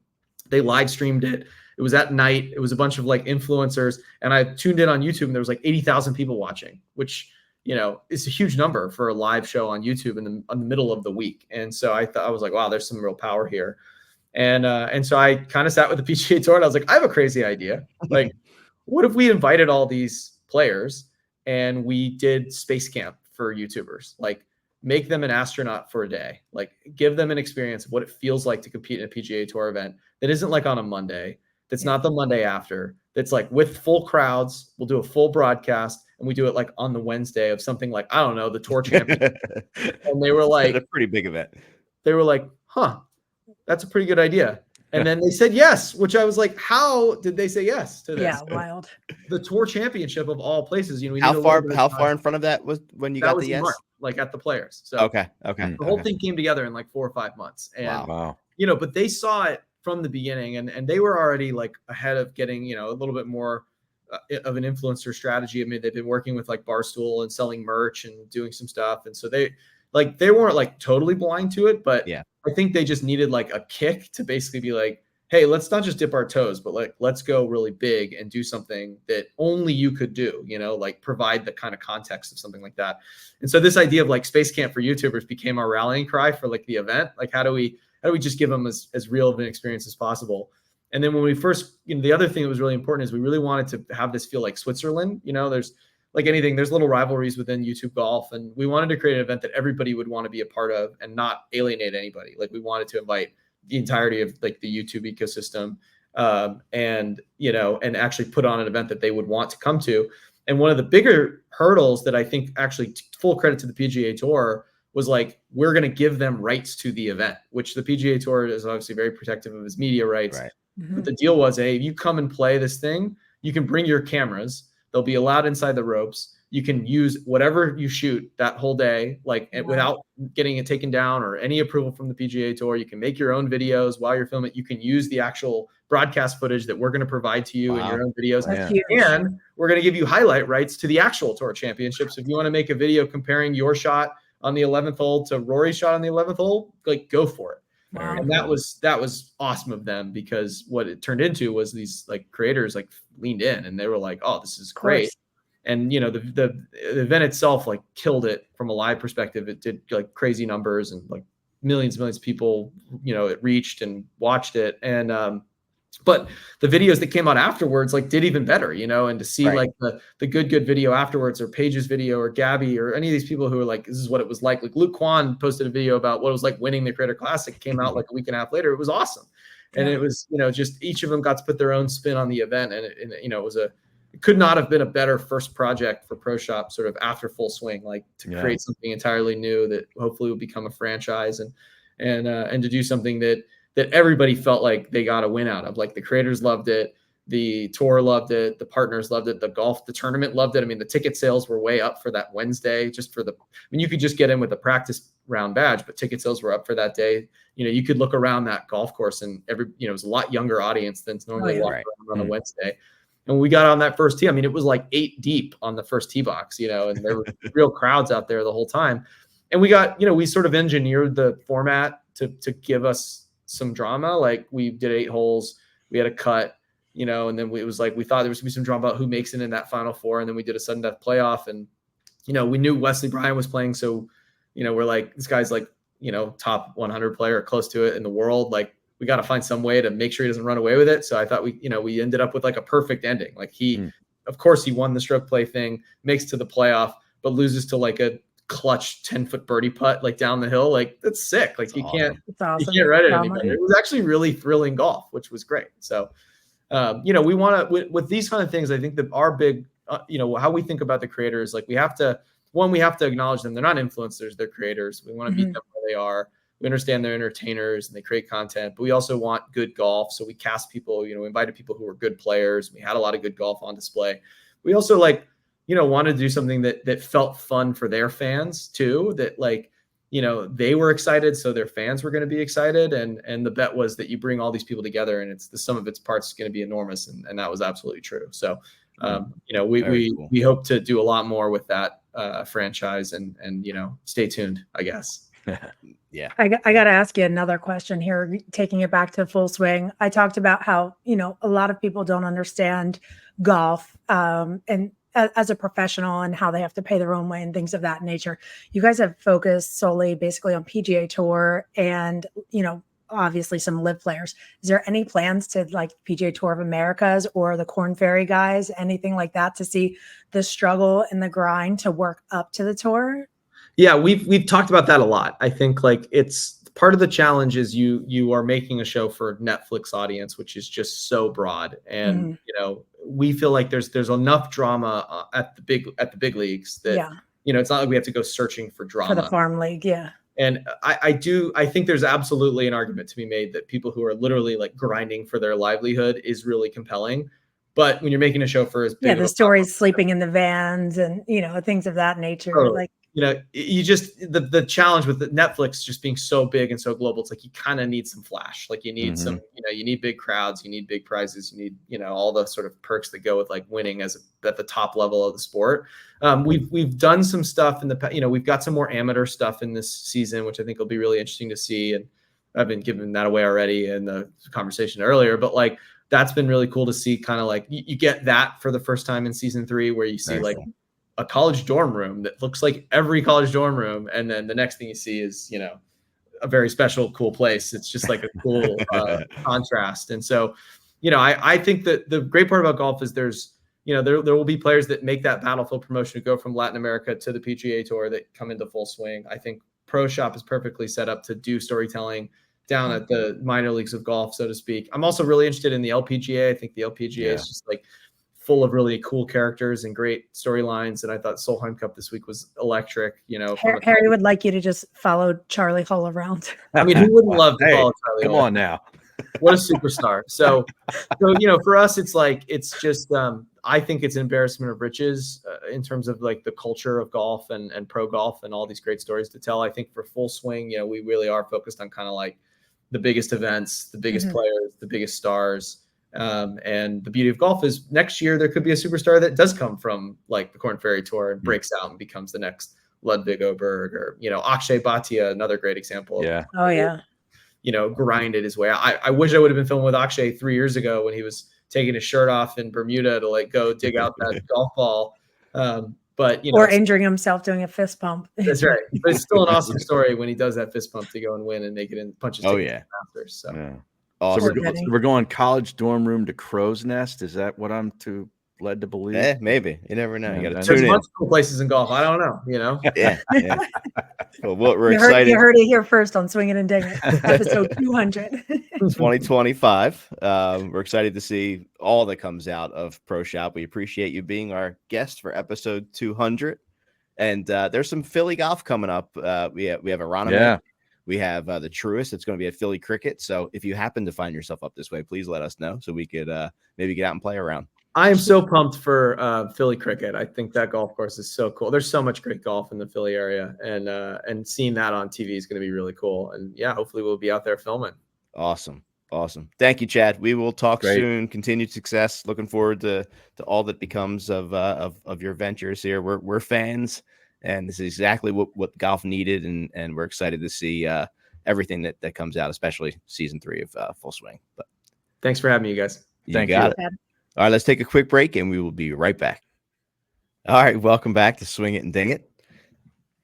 They live streamed it. It was at night. It was a bunch of like influencers. And I tuned in on YouTube and there was like 80,000 people watching, which, is a huge number for a live show on YouTube in the middle of the week. And so I was like, wow, there's some real power here. And so I kind of sat with the PGA Tour and I was like, I have a crazy idea. Like, what if we invited all these players and we did space camp for YouTubers? Like, make them an astronaut for a day. Like, give them an experience of what it feels like to compete in a PGA Tour event that isn't like on a Monday. That's not the Monday after. That's like with full crowds. We'll do a full broadcast and we do it like on the Wednesday of something like, I don't know, the Tour Championship. And they were like, a pretty big event. They were like, huh, that's a pretty good idea. And then they said yes, which I was like, how did they say yes to this? Yeah, wild. The Tour Championship of all places. How far in front of that was when you got the yes? March, like at the Players. So okay. The whole thing came together in like 4 or 5 months. And wow. But they saw it from the beginning and they were already like ahead of getting, a little bit more of an influencer strategy. I mean, they've been working with like Barstool and selling merch and doing some stuff. And so like they weren't like totally blind to it, but Yeah. I think they just needed like a kick to basically be like, hey, let's not just dip our toes, but like, let's go really big and do something that only you could do, like provide the kind of context of something like that. And so this idea of like Space Camp for YouTubers became our rallying cry for like the event. Like, how do we just give them as real of an experience as possible? And then when we first, the other thing that was really important is we really wanted to have this feel like Switzerland. There's like anything, there's little rivalries within YouTube golf. And we wanted to create an event that everybody would want to be a part of and not alienate anybody. Like we wanted to invite the entirety of like the YouTube ecosystem, and actually put on an event that they would want to come to. And one of the bigger hurdles that I think actually full credit to the PGA Tour was like, we're going to give them rights to the event, which the PGA Tour is obviously very protective of its media rights. Right. But the deal was, hey, you come and play this thing, you can bring your cameras. They'll be allowed inside the ropes. You can use whatever you shoot that whole day, like without getting it taken down or any approval from the PGA Tour. You can make your own videos while you're filming. You can use the actual broadcast footage that we're going to provide to you in your own videos. And we're going to give you highlight rights to the actual Tour Championships. If you want to make a video comparing your shot on the 11th hole to Rory's shot on the 11th hole, like go for it. Wow. And that was awesome of them, because what it turned into was these like creators like leaned in and they were like, oh, this is great. And the event itself like killed it from a live perspective. It did like crazy numbers and like millions of people, it reached and watched it. And but the videos that came out afterwards like did even better, and to see like the good video afterwards, or Paige's video, or Gabby, or any of these people who are like, this is what it was like Luke Kwan posted a video about what it was like winning the Creator Classic. It came out like a week and a half later. It was awesome. And it was, just each of them got to put their own spin on the event. And it could not have been a better first project for Pro Shop sort of after Full Swing, like to create something entirely new that hopefully will become a franchise, and to do something that everybody felt like they got a win out of. Like the creators loved it, the tour loved it, the partners loved it, the tournament loved it. I mean, the ticket sales were way up for that Wednesday, you could just get in with a practice round badge, but ticket sales were up for that day. You could look around that golf course and it was a lot younger audience than's normally on a Wednesday. And when we got on that first tee, I mean, it was like 8 deep on the first tee box, and there were real crowds out there the whole time. And we got, we sort of engineered the format to give us some drama. Like we did 8 holes, we had a cut, and then it was like, we thought there was gonna be some drama about who makes it in that final 4. And then we did a sudden death playoff, and, we knew Wesley Bryan was playing. So, we're like, this guy's like, top 100 player, close to it in the world. Like we got to find some way to make sure he doesn't run away with it. So I thought we ended up with like a perfect ending. Like of course he won the stroke play thing, makes to the playoff, but loses to like a clutch 10-foot birdie putt, like down the hill. Like that's sick. Like you can't write it any better. It was actually really thrilling golf, which was great. So, we want to, with these kind of things, I think that our big, how we think about the creators, like we have to acknowledge them. They're not influencers, they're creators. We want to meet them where they are. We understand they're entertainers and they create content, but we also want good golf. So we cast people, we invited people who were good players. We had a lot of good golf on display. We also wanted to do something that felt fun for their fans too, that they were excited. So their fans were going to be excited. And the bet was that you bring all these people together and it's the sum of its parts is going to be enormous. And that was absolutely true. So, we hope to do a lot more with that franchise and stay tuned, I guess. Yeah. I got to ask you another question here, taking it back to Full Swing. I talked about how, a lot of people don't understand golf and as a professional and how they have to pay their own way and things of that nature. You guys have focused solely basically on PGA Tour and, obviously some live players. Is there any plans to like PGA Tour of Americas or the Korn Ferry guys, anything like that, to see the struggle and the grind to work up to the tour? Yeah, we've talked about that a lot. I think like it's part of the challenge is you are making a show for Netflix audience, which is just so broad. And we feel like there's enough drama at the big leagues that it's not like we have to go searching for drama for the farm league. Yeah. And I think there's absolutely an argument to be made that people who are literally like grinding for their livelihood is really compelling. But when you're making a show for as big the stories sleeping in the vans and things of that nature, totally. like you know, you just the challenge with Netflix just being so big and so global, it's like you kind of need some flash. Like you need some, you know, you need big crowds, you need big prizes, you need, you know, all the sort of perks that go with like winning at the top level of the sport. We've done some stuff in the past, you know, we've got some more amateur stuff in this season, which I think will be really interesting to see. And I've been giving that away already in the conversation earlier, but like that's been really cool to see. Kind of like you get that for the first time in season 3, where you see like a college dorm room that looks like every college dorm room, and then the next thing you see is, you know, a very special, cool place. It's just like a cool contrast. And so, you know, I think that the great part about golf is there's, you know, there will be players that make that battlefield promotion to go from Latin America to the PGA Tour that come into full swing. I think Pro Shop is perfectly set up to do storytelling down at the minor leagues of golf, so to speak. I'm also really interested in the LPGA. I think the LPGA is just like full of really cool characters and great storylines. And I thought Solheim Cup this week was electric. You know, Harry would like you to just follow Charlie Hull around. I mean, who wouldn't love to follow Charlie Hull? Come on now. What a superstar. So, you know, for us, it's like, it's just, I think it's an embarrassment of riches in terms of like the culture of golf and pro golf and all these great stories to tell. I think for Full Swing, you know, we really are focused on kind of like the biggest events, the biggest players, the biggest stars. And the beauty of golf is next year there could be a superstar that does come from like the Korn Ferry Tour and breaks out and becomes the next Ludwig Oberg, or, you know, Akshay Bhatia, another great example. You know, grinded his way. I wish I would have been filming with Akshay 3 years ago when he was taking his shirt off in Bermuda to like go dig out that golf ball. But, you know, or injuring himself doing a fist pump. That's right. But it's still an awesome story when he does that fist pump to go and win and make it in punches. Masters, so. Awesome. So we're going college dorm room to Crow's Nest. Is that what I'm led to believe? Maybe. You never know. You got to tune in. There's multiple places in golf. I don't know. You know. Well, we're excited. You heard it here first on Swing It and Ding It, episode 200. 2025. We're excited to see all that comes out of Pro Shop. We appreciate you being our guest for episode 200. And there's some Philly golf coming up. We have Aronimink. We have the Truist. It's going to be at Philly Cricket. So if you happen to find yourself up this way, please let us know so we could maybe get out and play around. I am so pumped for Philly Cricket. I think that golf course is so cool. There's so much great golf in the Philly area, and seeing that on TV is going to be really cool. And yeah, hopefully we'll be out there filming. Awesome. Thank you, Chad. We will talk soon. Continued success. Looking forward to all that becomes of your ventures here. We're fans. And this is exactly what golf needed, and we're excited to see everything that comes out, especially season 3 of Full Swing. But thanks for having me, you guys. Thank you. All right, let's take a quick break, and we will be right back. All right, welcome back to Swing It and Ding It.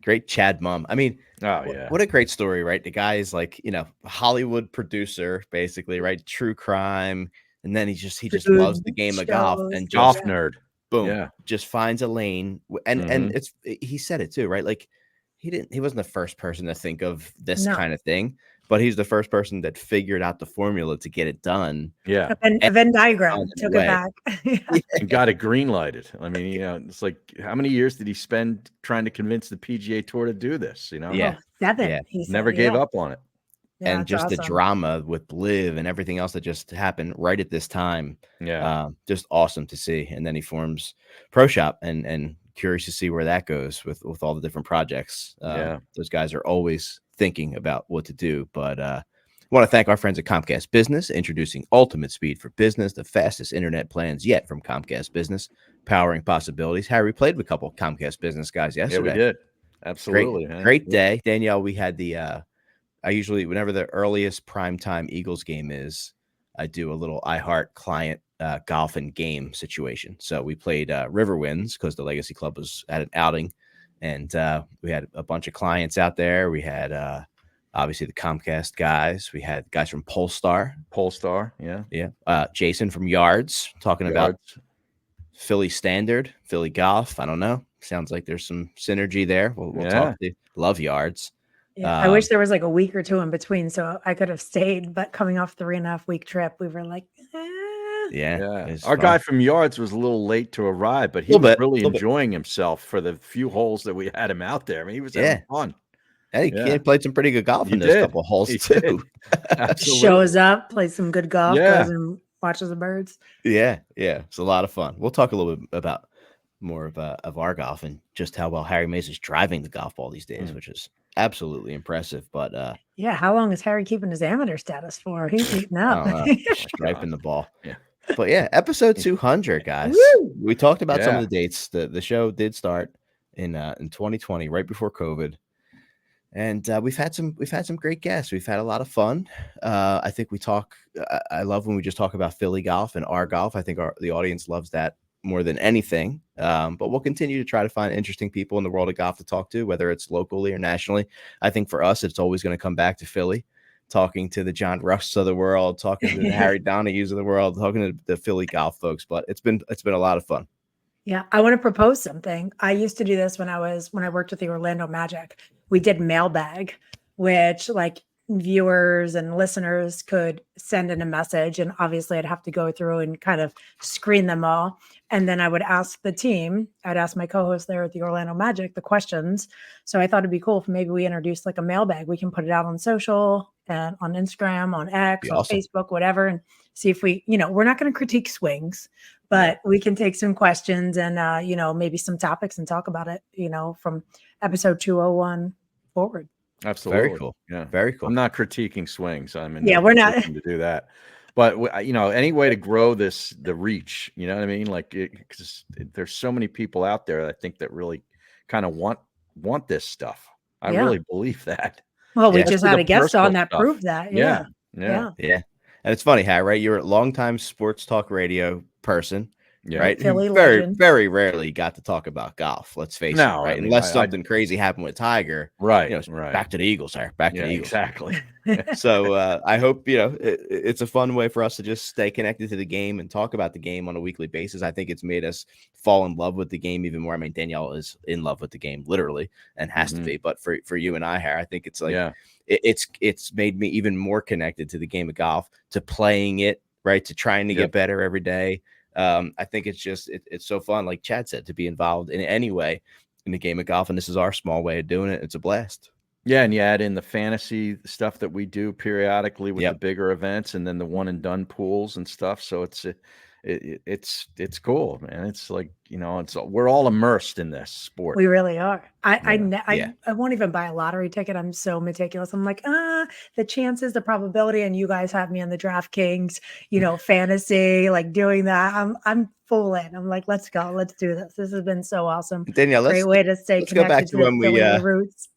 Great Chad Mumm. I mean, what a great story, right? The guy is like, you know, Hollywood producer, basically, right? True crime, and then he just loves the game of golf and golf nerd. Boom, just finds a lane. And he said it too, right? Like he wasn't the first person to think of this kind of thing, but he's the first person that figured out the formula to get it done. A Venn diagram, took it back. And got it green lighted. I mean, you know, it's like, how many years did he spend trying to convince the PGA Tour to do this? You know, 7. He never gave up on it. Yeah, and just the drama with Liv and everything else that just happened right at this time. Just awesome to see. And then he forms Pro Shop, and curious to see where that goes with all the different projects. Those guys are always thinking about what to do. But I want to thank our friends at Comcast Business, introducing ultimate speed for business, the fastest internet plans yet from Comcast Business, powering possibilities. Harry played with a couple of Comcast Business guys yesterday. Yeah, we did. Absolutely. Great day. Danielle, we had I usually, whenever the earliest primetime Eagles game is, I do a little iHeart client golf and game situation. So we played Riverwinds because the Legacy Club was at an outing, and we had a bunch of clients out there. We had obviously the Comcast guys. We had guys from Polestar, Jason from Yards talking about Philly Standard, Philly Golf. I don't know. Sounds like there's some synergy there. We'll talk to Love Yards. Yeah, I wish there was like a week or two in between so I could have stayed, but coming off 3.5 week trip, we were like, Our guy from Yards was a little late to arrive, but he was really enjoying himself for the few holes that we had him out there. I mean, he was having fun. He played some pretty good golf in those couple of holes too. Shows up, plays some good golf, goes and watches the birds. Yeah, it's a lot of fun. We'll talk a little bit about of our golf and just how well Harry Mays is driving the golf ball these days, which is absolutely impressive. But yeah, how long is Harry keeping his amateur status for? He's eating I up. don't know, striping the ball. Yeah. But yeah, episode 200, guys. Woo! We talked about some of Yeah. the dates. The show did start in 2020, right before COVID. And we've had some great guests. We've had a lot of fun. I think we talk. I love when we just talk about Philly golf and our golf. I think the audience loves that more than anything. But we'll continue to try to find interesting people in the world of golf to talk to, whether it's locally or nationally. I think for us, it's always going to come back to Philly, talking to the John Rusts of the world, talking to the Harry Donahues of the world, talking to the Philly golf folks. But it's been a lot of fun. Yeah, I want to propose something. I used to do this when I worked with the Orlando Magic. We did mailbag, which like viewers and listeners could send in a message, and obviously I'd have to go through and kind of screen them all. And then I would ask the team, I'd ask my co-host there at the Orlando Magic the questions. So I thought it'd be cool if maybe we introduced like a mailbag. We can put it out on social and on Instagram, on X, on awesome. Facebook, whatever, and see if we, we're not going to critique swings, but we can take some questions and, maybe some topics and talk about it, from episode 201 forward. Absolutely. Very cool. Yeah. Very cool. I'm not critiquing swings. I'm in we're not to do that. But any way to grow the reach, you know what I mean? Like, because there's so many people out there, I think, that really kind of want this stuff. I really believe that. Well, we just had a guest on that stuff. proved that. Yeah. And it's funny, Harry, right? You're a longtime sports talk radio person, right? Philly Who very, legend. very rarely got to talk about golf. Let's face it, right? I mean, Unless something crazy happened with Tiger, right? Back to the Eagles, Harry. Back to the Eagles. Exactly. So I hope it's a fun way for us to just stay connected to the game and talk about the game on a weekly basis. I think it's made us fall in love with the game even more. I mean, Danielle is in love with the game, literally, and has to be. But for you and I, Harry, I think it's like it's made me even more connected to the game of golf, to playing it, right, to trying to get better every day. I think it's just it's so fun, like Chad said, to be involved in any way in the game of golf, and this is our small way of doing it. It's a blast. Yeah, and you add in the fantasy stuff that we do periodically with the bigger events, and then the one and done pools and stuff. So it's cool, man. It's like, we're all immersed in this sport. We really are. I won't even buy a lottery ticket. I'm so meticulous. I'm like, the chances, the probability, and you guys have me on the DraftKings, fantasy, like doing that. I'm full in. I'm like, let's go, let's do this. This has been so awesome. Danielle, great way to stay connected go back to when we roots.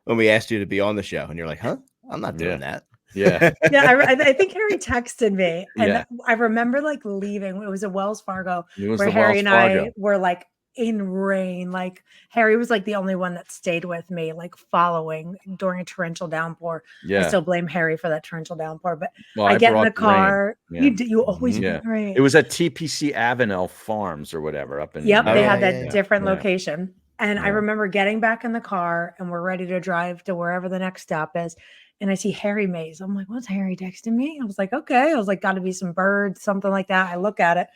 When we asked you to be on the show, and you're like, huh? I'm not doing that. Yeah. I think Harry texted me, and I remember like leaving. It was a Wells Fargo where Harry and I were like in rain. Like Harry was like the only one that stayed with me, like following during a torrential downpour. I still blame Harry for that torrential downpour, but I get in the car. You always get rain. It was at TPC Avenel Farms or whatever up in. They had that different location. And I remember getting back in the car and we're ready to drive to wherever the next stop is. And I see Harry Mays. I'm like, what's Harry texting me? I was like, okay. I was like, got to be some birds, something like that. I look at it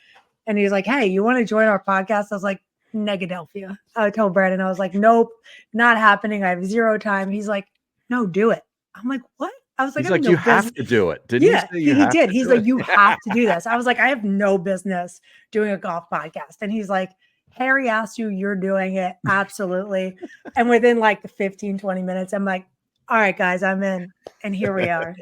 and he's like, hey, you want to join our podcast? I was like, Negadelphia. I told Brandon, I was like, nope, not happening. I have zero time. He's like, no, do it. I'm like, what? I was like, he's like, you have to do it. Didn't you say he did. He's like, you have to do this. I was like, I have no business doing a golf podcast. And he's like, Harry asked you, you're doing it. Absolutely. And within like the 15, 20 minutes, I'm like, all right, guys, I'm in. And here we are.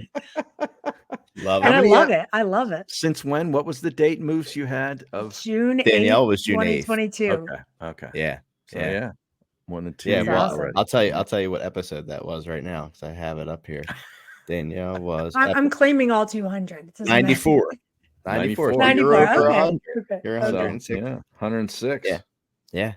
Love and it. I love it. I love it. Since when? What was the date moves you had of June 8th, Danielle was June 2022. Okay. Yeah. So, yeah. More than 2 years. years Well, already. I'll tell you what episode that was right now, because I have it up here. Danielle was I'm claiming all 200. 94. 94. 94. You're over Okay. 100. Okay. You're Okay. 106. Yeah, 106. Yeah.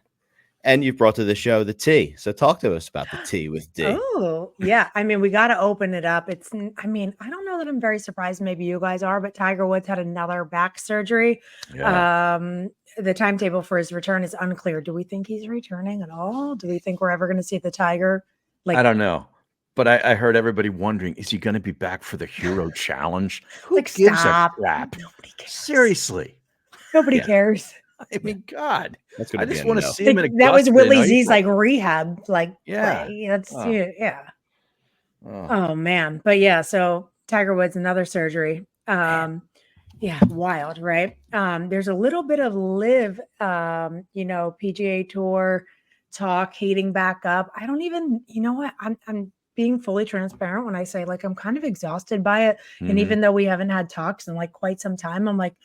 And you brought to the show the tea. So talk to us about the tea with D. Oh, yeah. I mean, we got to open it up. I don't know that I'm very surprised. Maybe you guys are, but Tiger Woods had another back surgery. Yeah. The timetable for his return is unclear. Do we think he's returning at all? Do we think we're ever going to see the Tiger? I don't know. But I heard everybody wondering, is he going to be back for the Hero Challenge? Who gives stop. a crap? Nobody cares. Seriously. Nobody cares. I mean, God. I just want to see him in that was Augusta Willie in Z's April. like rehab, like play. That's Oh man. But yeah, so Tiger Woods, another surgery. Yeah, wild, right? There's a little bit of live, PGA Tour talk heating back up. I don't even, you know what? I'm being fully transparent when I say like I'm kind of exhausted by it. And Mhm. even though we haven't had talks in like quite some time, I'm like,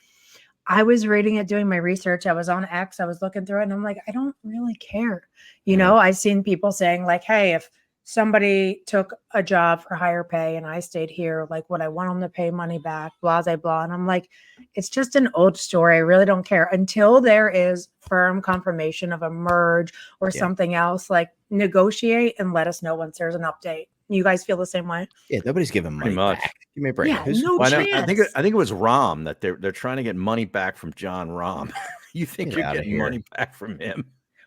I was reading it, doing my research. I was on X. I was looking through it, and I'm like, I don't really care. Yeah. I've seen people saying like, "Hey, if somebody took a job for higher pay and I stayed here, like, would I want them to pay money back?" Blah, blah, blah. And I'm like, it's just an old story. I really don't care until there is firm confirmation of a merge or Yeah. something else. Like, negotiate and let us know once there's an update. You guys feel the same way? Yeah, nobody's giving money Pretty much. back. Give me a break. Yeah, Who's no Well, I chance. think it was Rahm that they're trying to get money back from John Rahm. You think Get you're outta getting here. money back from him?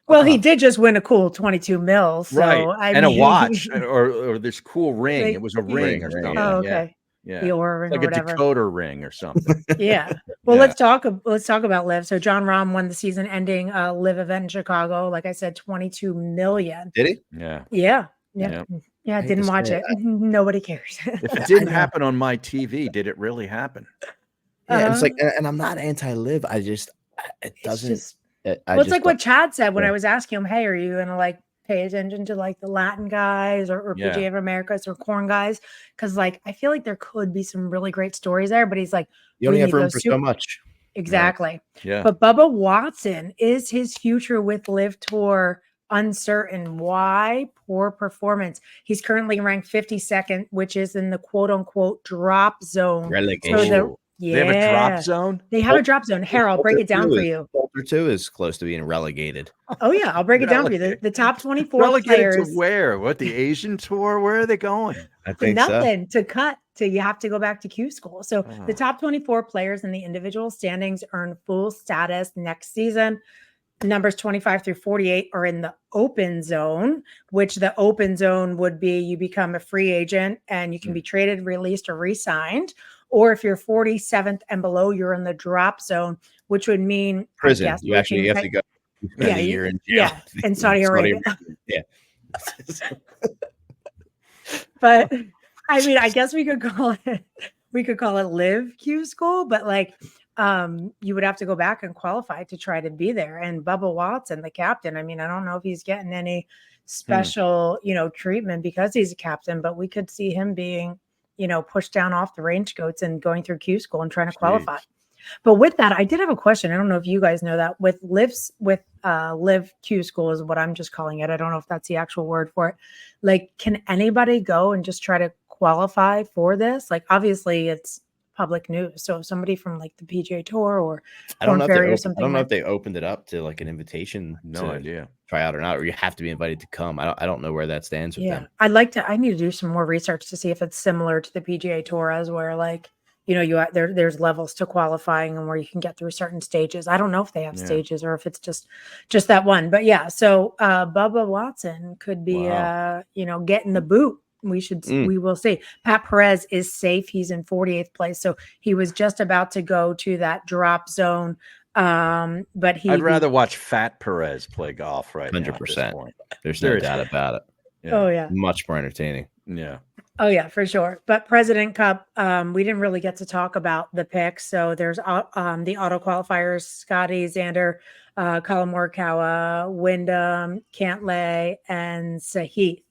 Well, he did just win a cool 22 mil. Right. So I And mean, a watch or this cool ring. Like, It was a yeah. ring or Ring, something. Oh, yeah. okay. Yeah. The Aura ring Like or a whatever. decoder ring or something. Yeah. Well, Yeah. let's talk about Live. So John Rahm won the season-ending Live event in Chicago. Like I said, 22 million. Did he? Yeah. Yeah. Yeah. Yeah. I hate Didn't to watch say it. Nobody cares. If it I didn't know. happen on my TV, did it really happen? Yeah, it's like, Uh, and I'm not anti-live. I just, it it's doesn't. just I well, it's just like what Chad said when yeah. I was asking him, "Hey, are you gonna like pay attention to like the Latin guys or Yeah. PGA of Americas or corn guys?" Because like I feel like there could be some really great stories there, but he's like, You only we have need room those for so much. exactly. Yeah. But Bubba Watson, is his future with Live Tour uncertain? Why? Poor performance. He's currently ranked 52nd, which is in the quote unquote drop zone. Relegation. So Oh, they have a drop zone? They have a drop zone. Here, I'll break it down for you. Bolter 2 is close to being relegated. Oh yeah, I'll break it down for you. Relegated. The top 24 Relegated players. to where? What, the Asian tour? Where are they going? I think so. Nothing to cut to you have to go back to Q school. So Oh. the top 24 players in the individual standings earn full status next season. Numbers 25 through 48 are in the open zone, which the open zone would be you become a free agent and you can be traded, released, or re-signed. Or if you're 47th and below, you're in the drop zone, which would mean Prison. I guess You actually have to go spend a year in jail. Yeah, in Saudi Arabia. Yeah. But I mean, I guess we could call it Live Q school, but like you would have to go back and qualify to try to be there. And Bubba Watson, the captain, I mean, I don't know if he's getting any special, treatment because he's a captain, but we could see him being, pushed down off the range goats and going through Q school and trying to qualify. But with that, I did have a question. I don't know if you guys know that with Live Q school is what I'm just calling it. I don't know if that's the actual word for it. Like, can anybody go and just try to qualify for this? Like, obviously it's public news. So if somebody from like the PGA Tour or Corn Ferry or something, I don't know if they opened it up to like an invitation. No idea. Try out or not, or you have to be invited to come. I don't know where that stands with them. I need to do some more research to see if it's similar to the PGA Tour as where like, there's levels to qualifying and where you can get through certain stages. I don't know if they have stages or if it's just that one. But yeah, so Bubba Watson could be getting the boot. We will see. Pat Perez is safe. He's in 48th place. So he was just about to go to that drop zone. But I'd rather watch Fat Perez play golf right 100%. now. There's no doubt about it. Yeah. Oh yeah. Much more entertaining. Yeah. Oh yeah, for sure. But President Cup, we didn't really get to talk about the picks. So there's the auto qualifiers: Scotty, Xander, Colin Morikawa, Wyndham, Cantlay, and Sahith.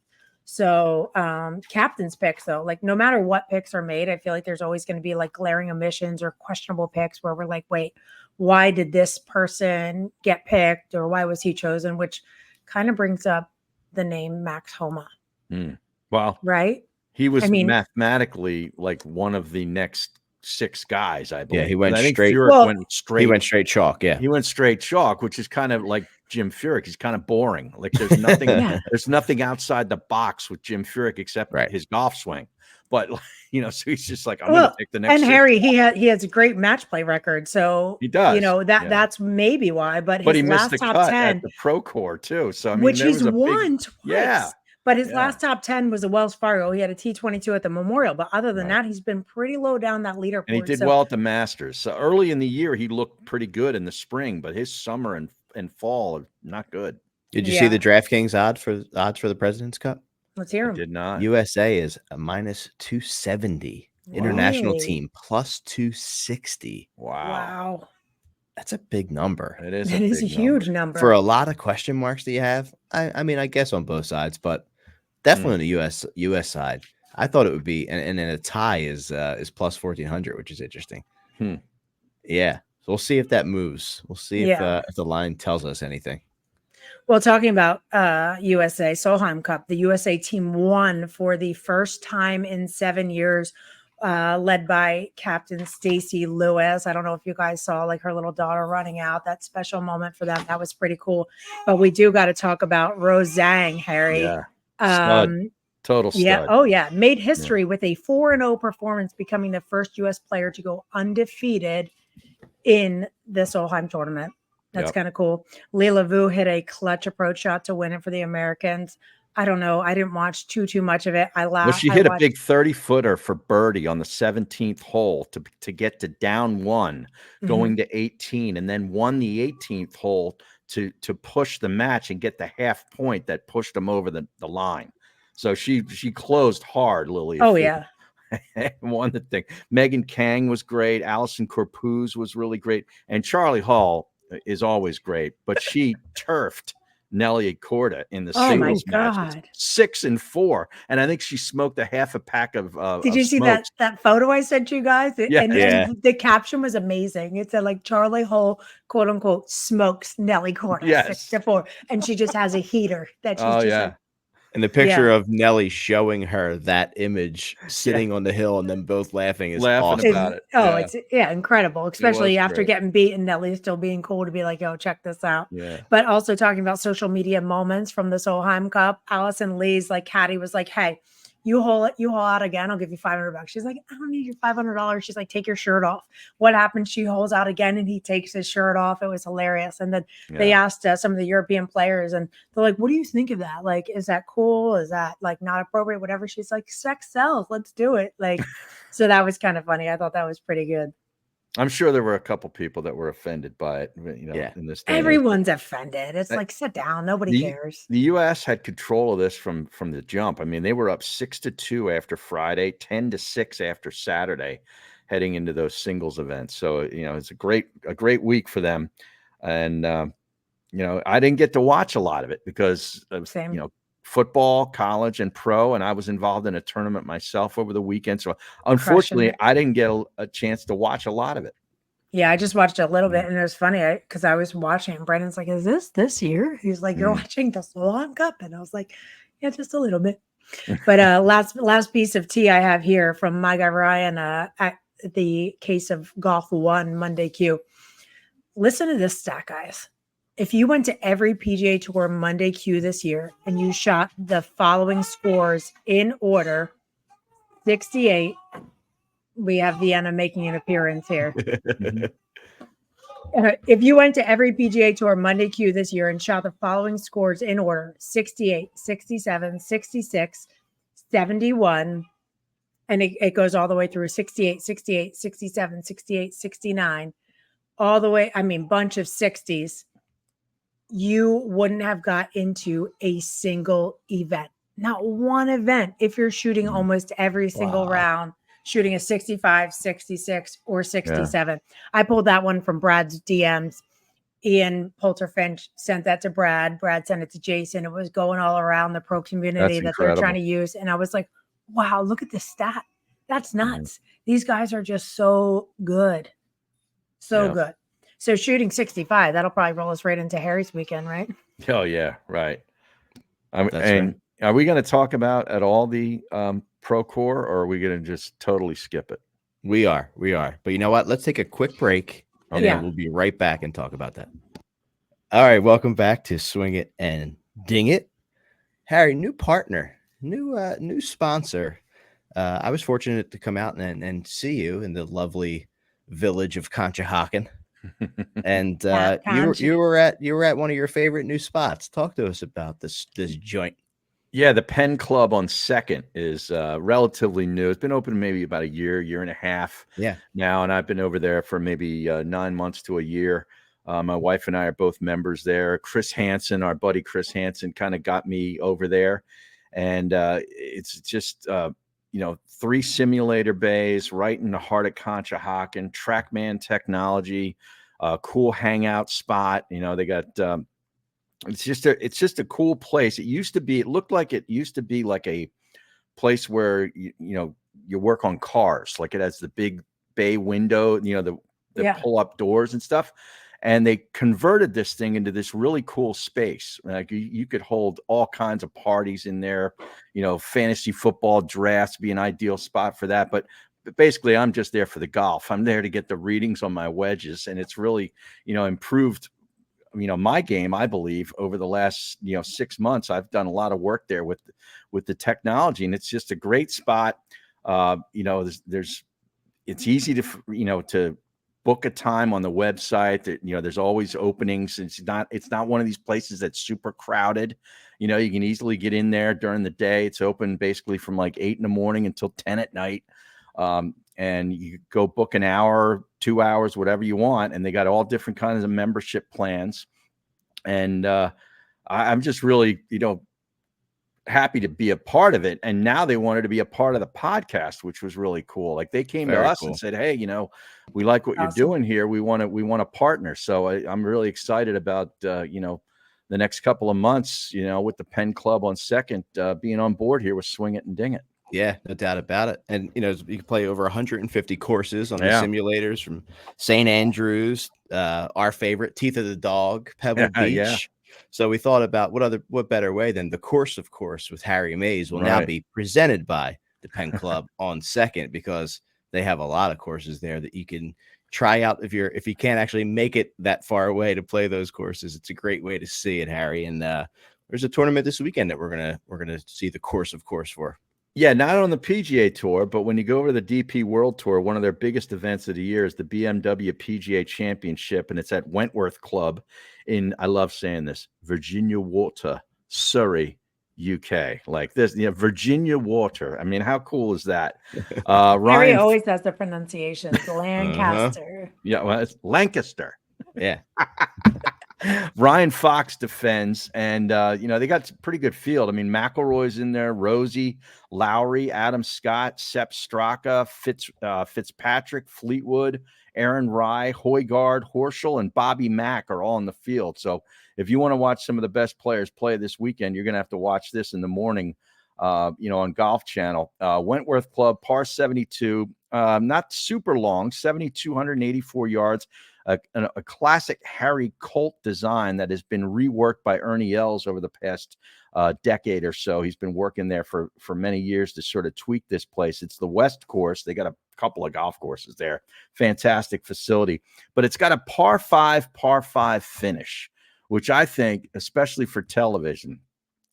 So captain's picks, though, like no matter what picks are made, I feel like there's always going to be like glaring omissions or questionable picks where we're like, wait, why did this person get picked or why was he chosen? Which kind of brings up the name Max Homa. Well, right. He was mathematically like one of the next 6 guys, I believe. Yeah, he went straight. He went straight chalk. Yeah, he went straight chalk, which is kind of like Jim Furyk. He's kind of boring. Like there's nothing, there's nothing outside the box with Jim Furyk except his golf swing. But so he's just like, I'm going to pick the next. And Harry, he has a great match play record, so he does. That's maybe why. But he missed the top cut 10 at the Pro Core too. So I mean, which he's won twice. Yeah. But his last top 10 was a Wells Fargo. He had a T22 at the Memorial. But other than that, he's been pretty low down that leaderboard. And he did well at the Masters. So early in the year, he looked pretty good in the spring, but his summer and fall are not good. Did you see the DraftKings odds for the President's Cup? Let's hear him. Did not. USA is a -270 International Really? team plus 260. Wow. That's a big number. It is That a is a big huge number. number. For a lot of question marks that you have. I mean, I guess on both sides, but definitely on the US side. I thought it would be, and then a tie is plus 1400, which is interesting. Yeah. So we'll see if that moves. We'll see if the line tells us anything. Well, talking about USA Solheim Cup, the USA team won for the first time in 7 years, led by Captain Stacy Lewis. I don't know if you guys saw like her little daughter running out. That special moment for them. That was pretty cool. But we do got to talk about Rose Zhang, Harry. Yeah. Stud. Total stud. Yeah. Oh, yeah. Made history with a 4-0 performance, becoming the first U.S. player to go undefeated in the Solheim tournament. That's kind of cool. Leela Vu hit a clutch approach shot to win it for the Americans. I don't know. I didn't watch too much of it. I laughed. Well, she hit a big 30-footer for birdie on the 17th hole to get to down 1, going to 18, and then won the 18th hole to push the match and get the half point that pushed them over the line. So she closed hard, Lily. Oh, yeah. Won the thing. Megan Kang was great. Allison Corpuz was really great. And Charlie Hall is always great, but she turfed Nelly Corda in the singles matches, 6-4, and I think she smoked a half a pack of. Did you see that photo I sent you guys? And the caption was amazing. It said like Charlie Hall, quote unquote, smokes Nelly Corda 6-4, and she just has a heater that she's just like. And the picture of Nelly showing her that image sitting on the hill and then both laughing is awesome. About it. It's incredible, especially after getting beaten. Nelly's still being cool to be like, yo, check this out. Yeah. But also talking about social media moments from the Solheim Cup, Allison Lee's like Caddy was like, hey, you haul out again, I'll give you $500. She's like, I don't need your $500. She's like, take your shirt off. What happened? She hauls out again and he takes his shirt off. It was hilarious. And then they asked some of the European players and they're like, what do you think of that? Like, is that cool? Is that like not appropriate? Whatever. She's like, sex sells. Let's do it. Like, so that was kind of funny. I thought that was pretty good. I'm sure there were a couple people that were offended by it, in this day. Everyone's offended. It's like, sit down. Nobody cares. The U.S. had control of this from the jump. I mean, they were up 6-2 after Friday, 10-6 after Saturday, heading into those singles events. So, it's a great week for them. And, I didn't get to watch a lot of it because of, football, college, and pro, and I was involved in a tournament myself over the weekend. So unfortunately, I didn't get a chance to watch a lot of it. Yeah, I just watched a little bit, and it was funny because I was watching, and Brandon's like, is this year? He's like, you're watching the Solheim Cup? And I was like, yeah, just a little bit. But last piece of tea I have here from my guy Ryan at the Case of Golf 1 Monday Q. Listen to this stat, guys. If you went to every PGA Tour Monday Q this year and you shot the following scores in order, 68, we have Vienna making an appearance here. If you went to every PGA Tour Monday Q this year and shot the following scores in order, 68, 67, 66, 71, and it goes all the way through 68, 68, 67, 68, 69, all the way, bunch of 60s. You wouldn't have got into a single event, not one event. If you're shooting almost every single round, shooting a 65, 66, or 67. I pulled that one from Brad's DMs. Ian Polterfinch sent that to Brad. Brad sent it to Jason. It was going all around the pro community that they're trying to use. And I was like, wow, look at this stat. That's nuts. These guys are just so good. So good. So shooting 65, that'll probably roll us right into Harry's weekend, right? Oh, yeah, right. And are we going to talk about at all the Pro Core, or are we going to just totally skip it? We are. But you know what? Let's take a quick break, and then we'll be right back and talk about that. All right, welcome back to Swing It and Ding It. Harry, new partner, new sponsor. I was fortunate to come out and see you in the lovely village of Conshohocken. And you were at one of your favorite new spots. Talk to us about this joint. Yeah, the Penn Club on 2nd is relatively new. It's been open maybe about a year and a half now, and I've been over there for maybe 9 months to a year. My wife and I are both members there. Chris Hansen, our buddy Chris Hansen, kind of got me over there, and it's just 3 simulator bays right in the heart of Conshohocken, TrackMan technology, cool hangout spot. They got it's just a cool place. It looked like it used to be like a place where you work on cars. Like it has the big bay window, the pull up doors and stuff. And they converted this thing into this really cool space. Like you could hold all kinds of parties in there. Fantasy football drafts be an ideal spot for that. But basically, I'm just there for the golf. I'm there to get the readings on my wedges, and it's really improved my game. I believe over the last 6 months, I've done a lot of work there with the technology, and it's just a great spot. It's easy to book a time on the website. There's always openings. It's not one of these places that's super crowded. You can easily get in there during the day. It's open basically from like 8 in the morning until 10 at night. And you go book an hour, 2 hours, whatever you want. And they got all different kinds of membership plans. And I'm just really, happy to be a part of it. And now they wanted to be a part of the podcast, which was really cool. Like they came to us and said, "Hey, we like what you're doing here. We want to partner." So I'm really excited about, the next couple of months, with the Penn Club on Second, being on board here with Swing It and Ding It. Yeah, no doubt about it. And, you can play over 150 courses on the simulators from St. Andrews, our favorite, Teeth of the Dog, Pebble Beach. Yeah. So we thought about what better way than the Course of Course with Harry Mays will now be presented by the Penn Club on Second, because they have a lot of courses there that you can try out if you can't actually make it that far away to play those courses. It's a great way to see it, Harry. And there's a tournament this weekend that we're gonna see the Course of Course for. Yeah, not on the PGA Tour, but when you go over to the DP World Tour, one of their biggest events of the year is the BMW PGA Championship, and it's at Wentworth Club in, I love saying this, Virginia Water, Surrey, UK. Like this, Virginia Water. I mean, how cool is that? Harry always has the pronunciations. Lancaster. Yeah, well, it's Lancaster. Yeah. Ryan Fox defends, and they got a pretty good field. I mean, McIlroy's in there, Rosie, Lowry, Adam Scott, Sepp Straka, Fitzpatrick, Fleetwood, Aaron Rye, Højgaard, Horschel, and Bobby Mack are all in the field. So if you want to watch some of the best players play this weekend, you're going to have to watch this in the morning, on Golf Channel. Wentworth Club, par 72, not super long, 7,284 yards. A classic Harry Colt design that has been reworked by Ernie Els over the past decade or so. He's been working there for many years to sort of tweak this place. It's the West Course. They got a couple of golf courses there. Fantastic facility. But it's got a par 5 finish, which I think, especially for television,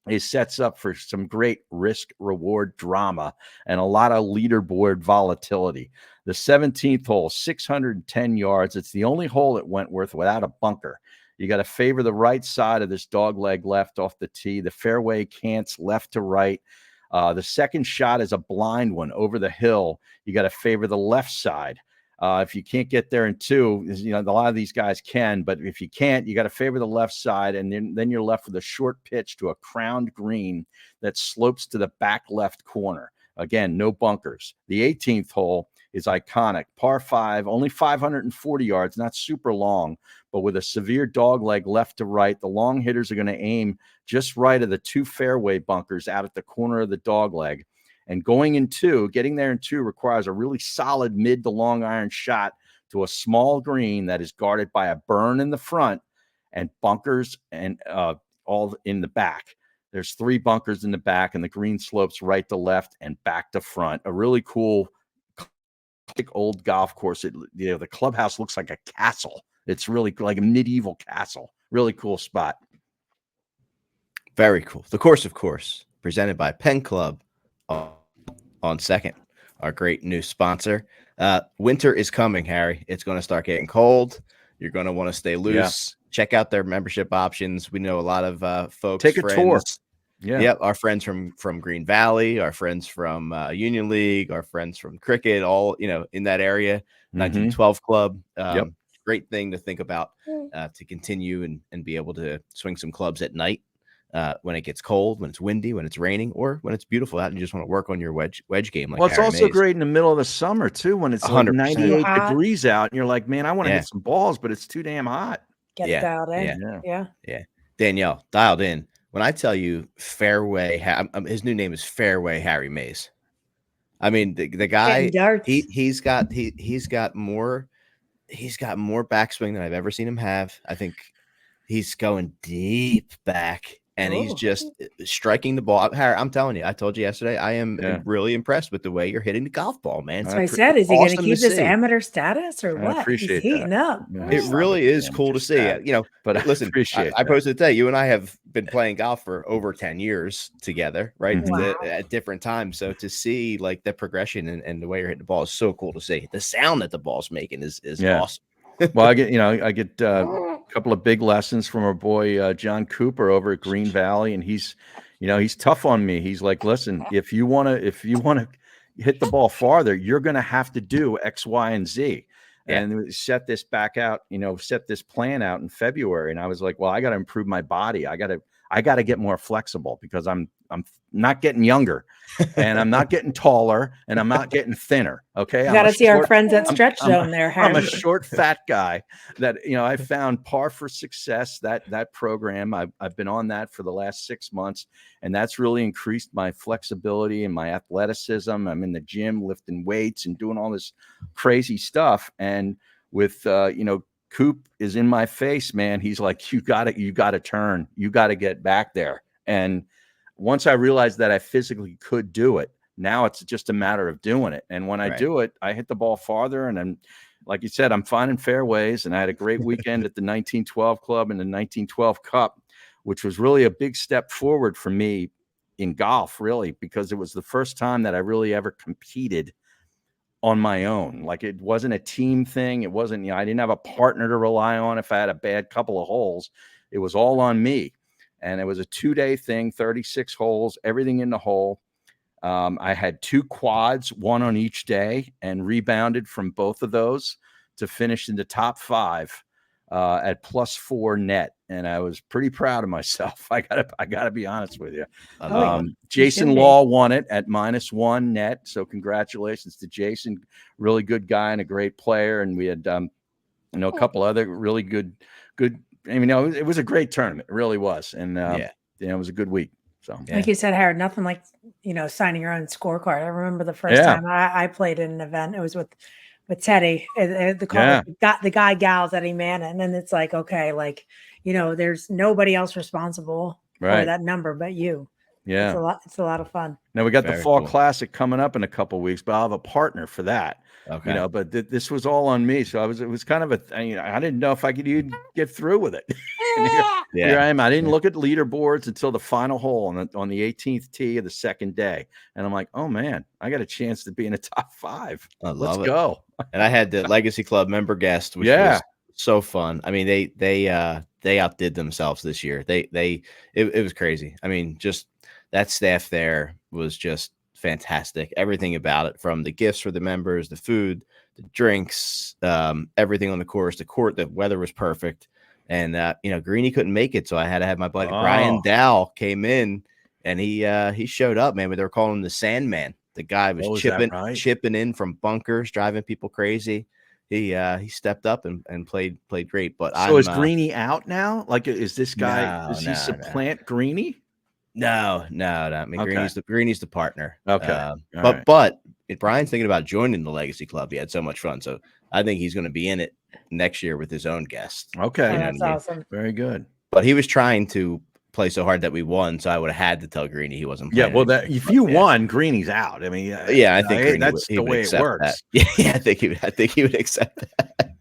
it sets up for some great risk-reward drama and a lot of leaderboard volatility. The 17th hole, 610 yards. It's the only hole at Wentworth without a bunker. You got to favor the right side of this dog leg left off the tee. The fairway cants left to right. The second shot is a blind one over the hill. You got to favor the left side. If you can't get there in two, a lot of these guys can, but if you can't, you got to favor the left side, and then you're left with a short pitch to a crowned green that slopes to the back left corner. Again, no bunkers. The 18th hole is iconic. Par 5, only 540 yards, not super long, but with a severe dog leg left to right. The long hitters are going to aim just right of the 2 fairway bunkers out at the corner of the dog leg. And getting there in 2 requires a really solid mid to long iron shot to a small green that is guarded by a burn in the front and bunkers and all in the back. There's 3 bunkers in the back, and the green slopes right to left and back to front. A really cool old golf course. The clubhouse looks like a castle. It's really like a medieval castle. Really cool spot. Very cool. The Course of Course, presented by Penn Club on Second, our great new sponsor. Winter is coming, Harry. It's going to start getting cold. You're going to want to stay loose. Yeah. Check out their membership options. We know a lot of folks. Take a tour. Yeah. Yep. Our friends from Green Valley, our friends from Union League, our friends from cricket, all, in that area, 1912 Club. Great thing to think about to continue and be able to swing some clubs at night. when it gets cold, when it's windy, when it's raining, or when it's beautiful out and you just want to work on your wedge game. Like Well, it's Harry also Mays. great in the middle of the summer too, when it's like 100%. 98 Hot. degrees out, and you're like, man, I want to Yeah. hit some balls, but it's too damn hot. Get Yeah, it dialed in. yeah. Yeah. Danielle, dialed in. When I tell you fairway, his new name is Fairway Harry Mays. I mean, the guy, Hitting darts. he's got more backswing than I've ever seen him have. I think he's going deep back, and he's Ooh. just striking the ball. Harry, I'm telling you, I told you yesterday, I am really impressed with the way you're hitting the golf ball, man. That's what I said. Is he going to awesome keep to this see. amateur status or I what? He's appreciate heating that. up. Yeah, It really is damn cool to just see. that. You know, But I listen, appreciate I that. posted today. You and I have been playing golf for over 10 years together, right? Mhm. Wow. At different times. So to see like the progression and the way you're hitting the ball is so cool to see. The sound that the ball's making is Yeah. awesome. Well, I get a couple of big lessons from our boy John Cooper over at Green Valley, and he's tough on me. He's like, listen, if you want to hit the ball farther, you're going to have to do X, Y, and Z. Yeah. And set this back out, set this plan out in February. And I was like, well, I got to improve my body. I got to get more flexible because I'm not getting younger, and I'm not getting taller, and I'm not getting thinner. Okay, You got to see our friends at Stretch Zone there, I'm a Harry. short, fat guy that I found Par for Success, that program. I've been on that for the last 6 months, and that's really increased my flexibility and my athleticism. I'm in the gym lifting weights and doing all this crazy stuff. And with Coop is in my face, man. He's like, you got to turn, you got to get back there. And once I realized that I physically could do it, now it's just a matter of doing it. And when I do it, I hit the ball farther. And then, like you said, I'm finding fairways. And I had a great weekend at the 1912 Club and the 1912 Cup, which was really a big step forward for me in golf, really, because it was the first time that I really ever competed on my own. Like, it wasn't a team thing. It wasn't, I didn't have a partner to rely on if I had a bad couple of holes. It was all on me. And it was a 2-day thing, 36 holes, everything in the hole. I had 2 quads, one on each day, and rebounded from both of those to finish in the top 5 at +4 net. And I was pretty proud of myself. I gotta be honest with you. Jason Law won it at -1 net. So congratulations to Jason. Really good guy and a great player. And we had a couple other really good. It was a great tournament. It really was. And it was a good week. So, like you said, Harry, nothing like, signing your own scorecard. I remember the first time I played in an event, it was with Teddy, the guy gals Eddie Manning. And it's like, okay, like, there's nobody else responsible for that number but you. Yeah. It's a lot of fun. Now we got the Fall Classic coming up in a couple of weeks, but I'll have a partner for that. Okay. But this was all on me. So it was kind of I didn't know if I could even get through with it. Here I am. I didn't look at leaderboards until the final hole on the 18th tee of the second day. And I'm like, oh man, I got a chance to be in the top 5. Let's go. And I had the Legacy Club member guest, which was so fun. I mean, they outdid themselves this year. It was crazy. I mean, just that staff there was just fantastic. Everything about it, from the gifts for the members, the food, the drinks, everything on the course, the weather was perfect. And Greeny couldn't make it, so I had to have my buddy Brian Dow came in, and he showed up, man. But they were calling him the Sandman. The guy was chipping in from bunkers, driving people crazy. He stepped up and played great. But so is Greeny out now? Like, is this guy? Does he supplant Greeny? No. I mean, Greeny's the partner. Okay. But Brian's thinking about joining the Legacy Club. He had so much fun. So I think he's going to be in it next year with his own guest. Okay. That's awesome. Very good. But he was trying to play so hard that we won. So I would have had to tell Greeny he wasn't playing. Yeah. Well, if you won, Greeny's out. I mean, I think that's the way it works. That. Yeah. I think he would accept that.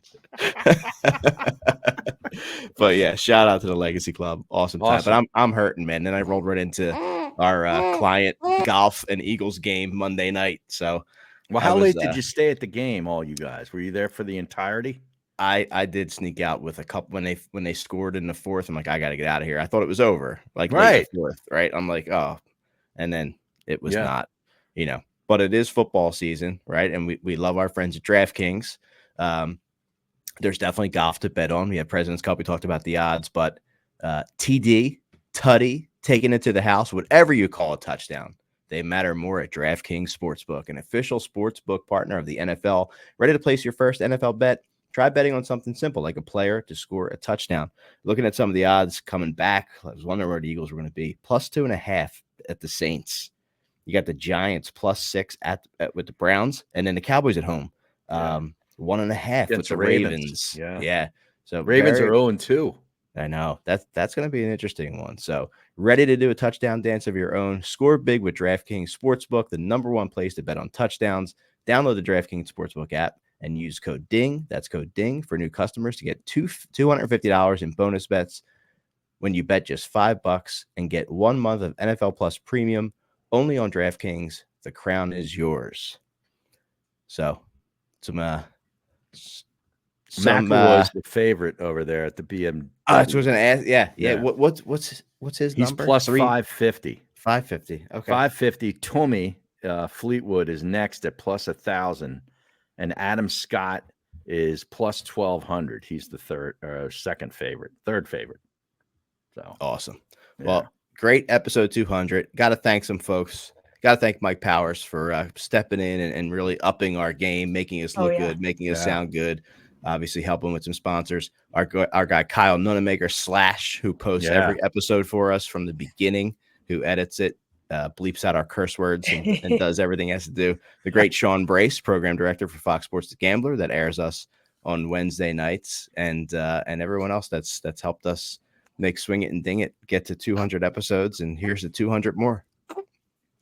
But yeah, shout out to the Legacy Club. Awesome time. But I'm hurting, man. Then I rolled right into our client golf and Eagles game Monday night. So, well, how late did you stay at the game? All you guys, were you there for the entirety? I did sneak out with a couple when they scored in the 4th. I'm like, I got to get out of here. I thought it was over, like late 4th, right? I'm like, oh, and then it was not, But it is football season, right? And we love our friends at DraftKings. There's definitely golf to bet on. We have President's Cup. We talked about the odds, but TD, Tutty, taking it to the house, whatever you call a touchdown. They matter more at DraftKings Sportsbook, an official sportsbook partner of the NFL. Ready to place your first NFL bet? Try betting on something simple like a player to score a touchdown. Looking at some of the odds coming back, I was wondering where the Eagles were going to be. +2.5 at the Saints. You got the Giants +6 at with the Browns, and then the Cowboys at home. 1.5 with the Ravens. Yeah. So Ravens are 0-2. I know that's going to be an interesting one. So ready to do a touchdown dance of your own? Score big with DraftKings Sportsbook, the #1 place to bet on touchdowns. Download the DraftKings Sportsbook app and use code DING. That's code DING for new customers to get $250 in bonus bets when you bet just $5 and get 1 month of NFL Plus Premium only on DraftKings. The crown is yours. So McElroy's the favorite over there at the BMW. That's what I was gonna ask. Yeah. What's his He's number? plus 550. 550. Okay. 550. Tommy Fleetwood is next at plus 1,000, and Adam Scott is plus 1,200. He's the third favorite. So awesome. Yeah. Well, great episode 200. Got to thank some folks. Got to thank Mike Powers for stepping in and really upping our game, making us look good, making us sound good. Obviously helping with some sponsors. Our guy Kyle Nunemaker / who posts every episode for us from the beginning, who edits it, bleeps out our curse words and does everything he has to do. The great Sean Brace, program director for Fox Sports The Gambler, that airs us on Wednesday nights, and everyone else that's helped us make Swing It and Ding It get to 200 episodes, and here's the 200 more.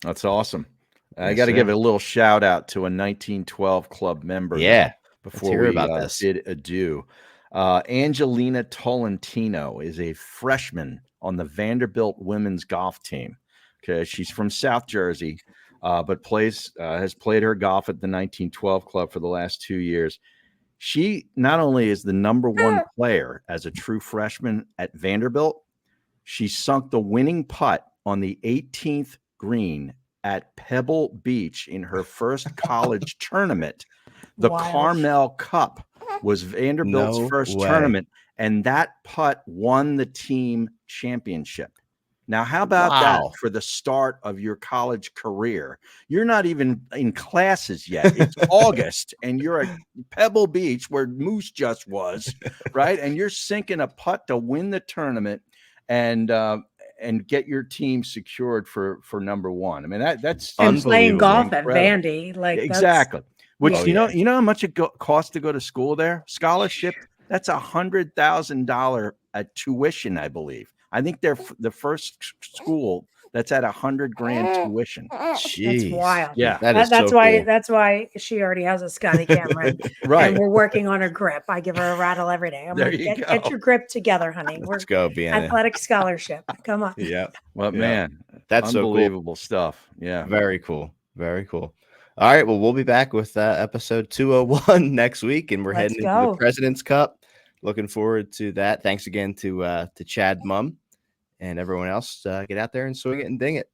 That's awesome. I got to give a little shout out to a 1912 club member. Yeah. Before we bid adieu. Angelina Tolentino is a freshman on the Vanderbilt women's golf team. Okay, she's from South Jersey, but has played her golf at the 1912 club for the last 2 years. She not only is the #1 player as a true freshman at Vanderbilt, she sunk the winning putt on the 18th green at Pebble Beach in her first college tournament. The Carmel Cup was Vanderbilt's first tournament, and that putt won the team championship. Now, how about that for the start of your college career? You're not even in classes yet. It's August, and you're at Pebble Beach where Moose just was, right? And you're sinking a putt to win the tournament and get your team secured for #1. I mean, that's and playing golf at Vandy, like exactly. Which you know how much it costs to go to school there? Scholarship, that's $100,000 at tuition, I believe. I think they're the first school that's at $100,000 tuition. Jeez. That's wild. Yeah, that's why. Cool. That's why she already has a Scotty Cameron, right? And we're working on her grip. I give her a rattle every day. I'm like, get your grip together, honey. Let's go, Vienna. Athletic scholarship. Come on. Yeah. Well, man, that's unbelievable so cool. Stuff. Yeah. Very cool. Very cool. All right. Well, we'll be back with episode 201 next week, and we're heading into the President's Cup. Looking forward to that. Thanks again to Chad Mumm and everyone else. Get out there and swing it and ding it.